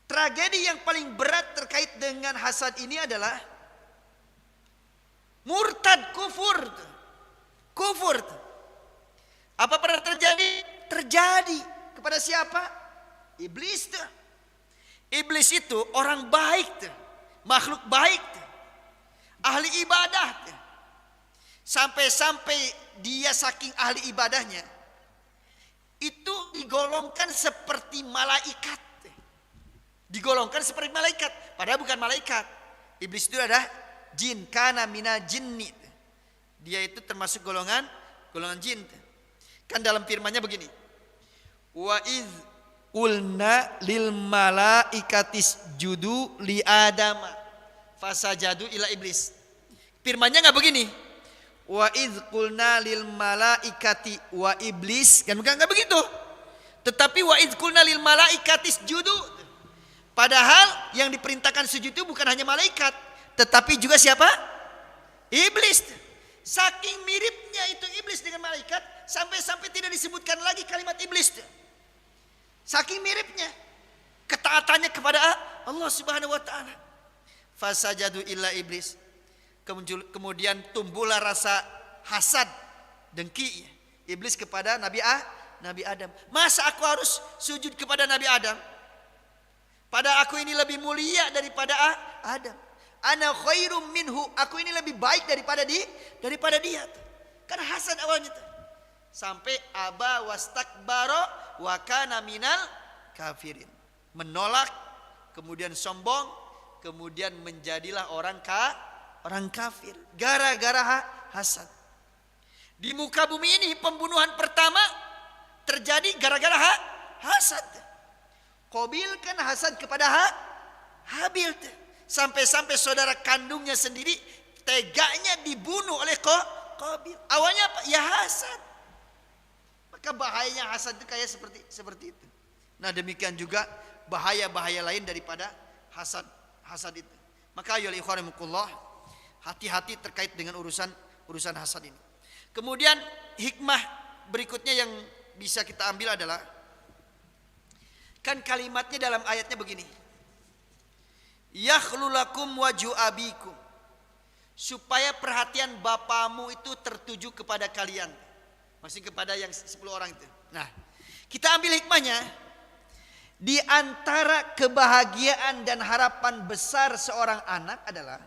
Tragedi yang paling berat terkait dengan hasad ini adalah murtad, kufur. Kufur. Apa pernah terjadi? Terjadi kepada siapa? Iblis tuh. Iblis itu orang baik tuh. Makhluk baik tuh. Ahli ibadah tuh. Sampai-sampai dia saking ahli ibadahnya itu digolongkan seperti malaikat. Digolongkan seperti malaikat, padahal bukan malaikat. Iblis itu adalah jin, kana mina jinni. Dia itu termasuk golongan jin. Kan dalam firman-Nya begini. Wa iz qulna lil malaikatis judu li adama fasajadu ila iblis. Firman-Nya enggak begini. Wa iz qulna lil malaikati wa iblis, kan bukan enggak begitu. Tetapi wa iz qulna lil malaikatis judu. Padahal yang diperintahkan sujud itu bukan hanya malaikat, tetapi juga siapa? Iblis. Saking miripnya itu iblis dengan malaikat, sampai-sampai tidak disebutkan lagi kalimat iblis. Saking miripnya ketaatannya kepada Allah Subhanahu wa taala. Fasajadu illa iblis. Kemudian tumbuhlah rasa hasad, dengki iblis kepada Nabi Adam. Masa aku harus sujud kepada Nabi Adam? Padahal aku ini lebih mulia daripada Adam. Ana khairum minhu, aku ini lebih baik daripada dia. Kan hasad awalnya tuh. Sampai aba wastakbara wa kana minal kafirin. Menolak, kemudian sombong, kemudian menjadilah orang kafir gara-gara hasad. Di muka bumi ini pembunuhan pertama terjadi gara-gara hasad. Qabil kan hasad kepada Habil tuh. Sampai-sampai saudara kandungnya sendiri teganya dibunuh oleh Qabil. Awalnya apa? Ya hasad. Maka bahayanya hasad itu kayak seperti itu. Nah demikian juga bahaya-bahaya lain daripada hasad itu. Maka ayo ikhwanikumullah, hati-hati terkait dengan urusan hasad ini. Kemudian hikmah berikutnya yang bisa kita ambil adalah, kan kalimatnya dalam ayatnya begini. Yakhlulakum waju abikum. Supaya perhatian bapamu itu tertuju kepada kalian. Masih kepada yang 10 orang itu. Nah, kita ambil hikmahnya. Di antara kebahagiaan dan harapan besar seorang anak adalah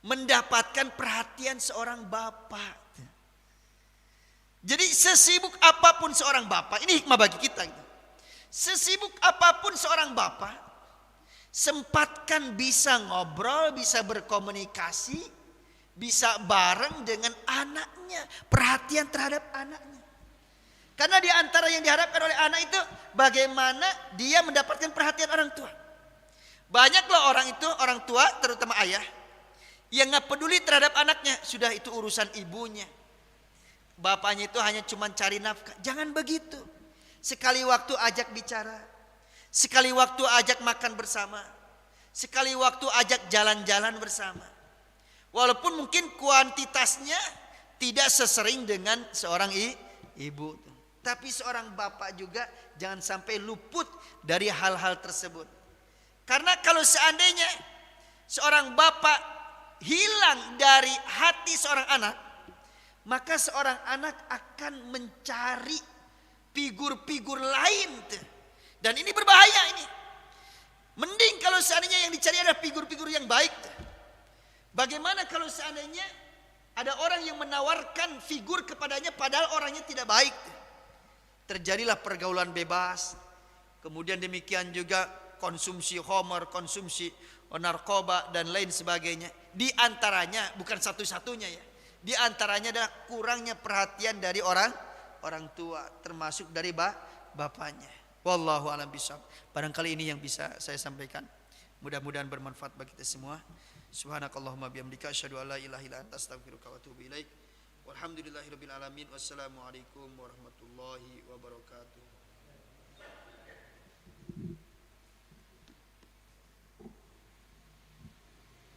mendapatkan perhatian seorang bapak. Jadi sesibuk apapun seorang bapak, ini hikmah bagi kita. Sesibuk apapun seorang bapak, sempatkan bisa ngobrol, bisa berkomunikasi, bisa bareng dengan anaknya, perhatian terhadap anaknya. Karena di antara yang diharapkan oleh anak itu bagaimana dia mendapatkan perhatian orang tua. Banyaklah orang tua terutama ayah yang nggak peduli terhadap anaknya, sudah itu urusan ibunya. Bapaknya itu hanya cuma cari nafkah. Jangan begitu. Sekali waktu ajak bicara, sekali waktu ajak makan bersama, sekali waktu ajak jalan-jalan bersama. Walaupun mungkin kuantitasnya tidak sesering dengan seorang ibu. Tapi seorang bapak juga jangan sampai luput dari hal-hal tersebut. Karena kalau seandainya seorang bapak hilang dari hati seorang anak, maka seorang anak akan mencari figur-figur lain. Dan ini berbahaya ini. Mending kalau seandainya yang dicari adalah figur-figur yang baik. Bagaimana kalau seandainya ada orang yang menawarkan figur kepadanya padahal orangnya tidak baik. Terjadilah pergaulan bebas. Kemudian demikian juga konsumsi khamar, konsumsi narkoba dan lain sebagainya. Di antaranya, bukan satu-satunya ya. Di antaranya adalah kurangnya perhatian dari orang tua, termasuk dari bapaknya. Wallahu a'lam bishawab. Barangkali ini yang bisa saya sampaikan. Mudah-mudahan bermanfaat bagi kita semua. Subhanakallahumma bihamdika asyhadu an la ilaha illa anta astaghfiruka wa atubu ilaik. Walhamdulillahirabbil alamin. Wassalamualaikum warahmatullahi wabarakatuh.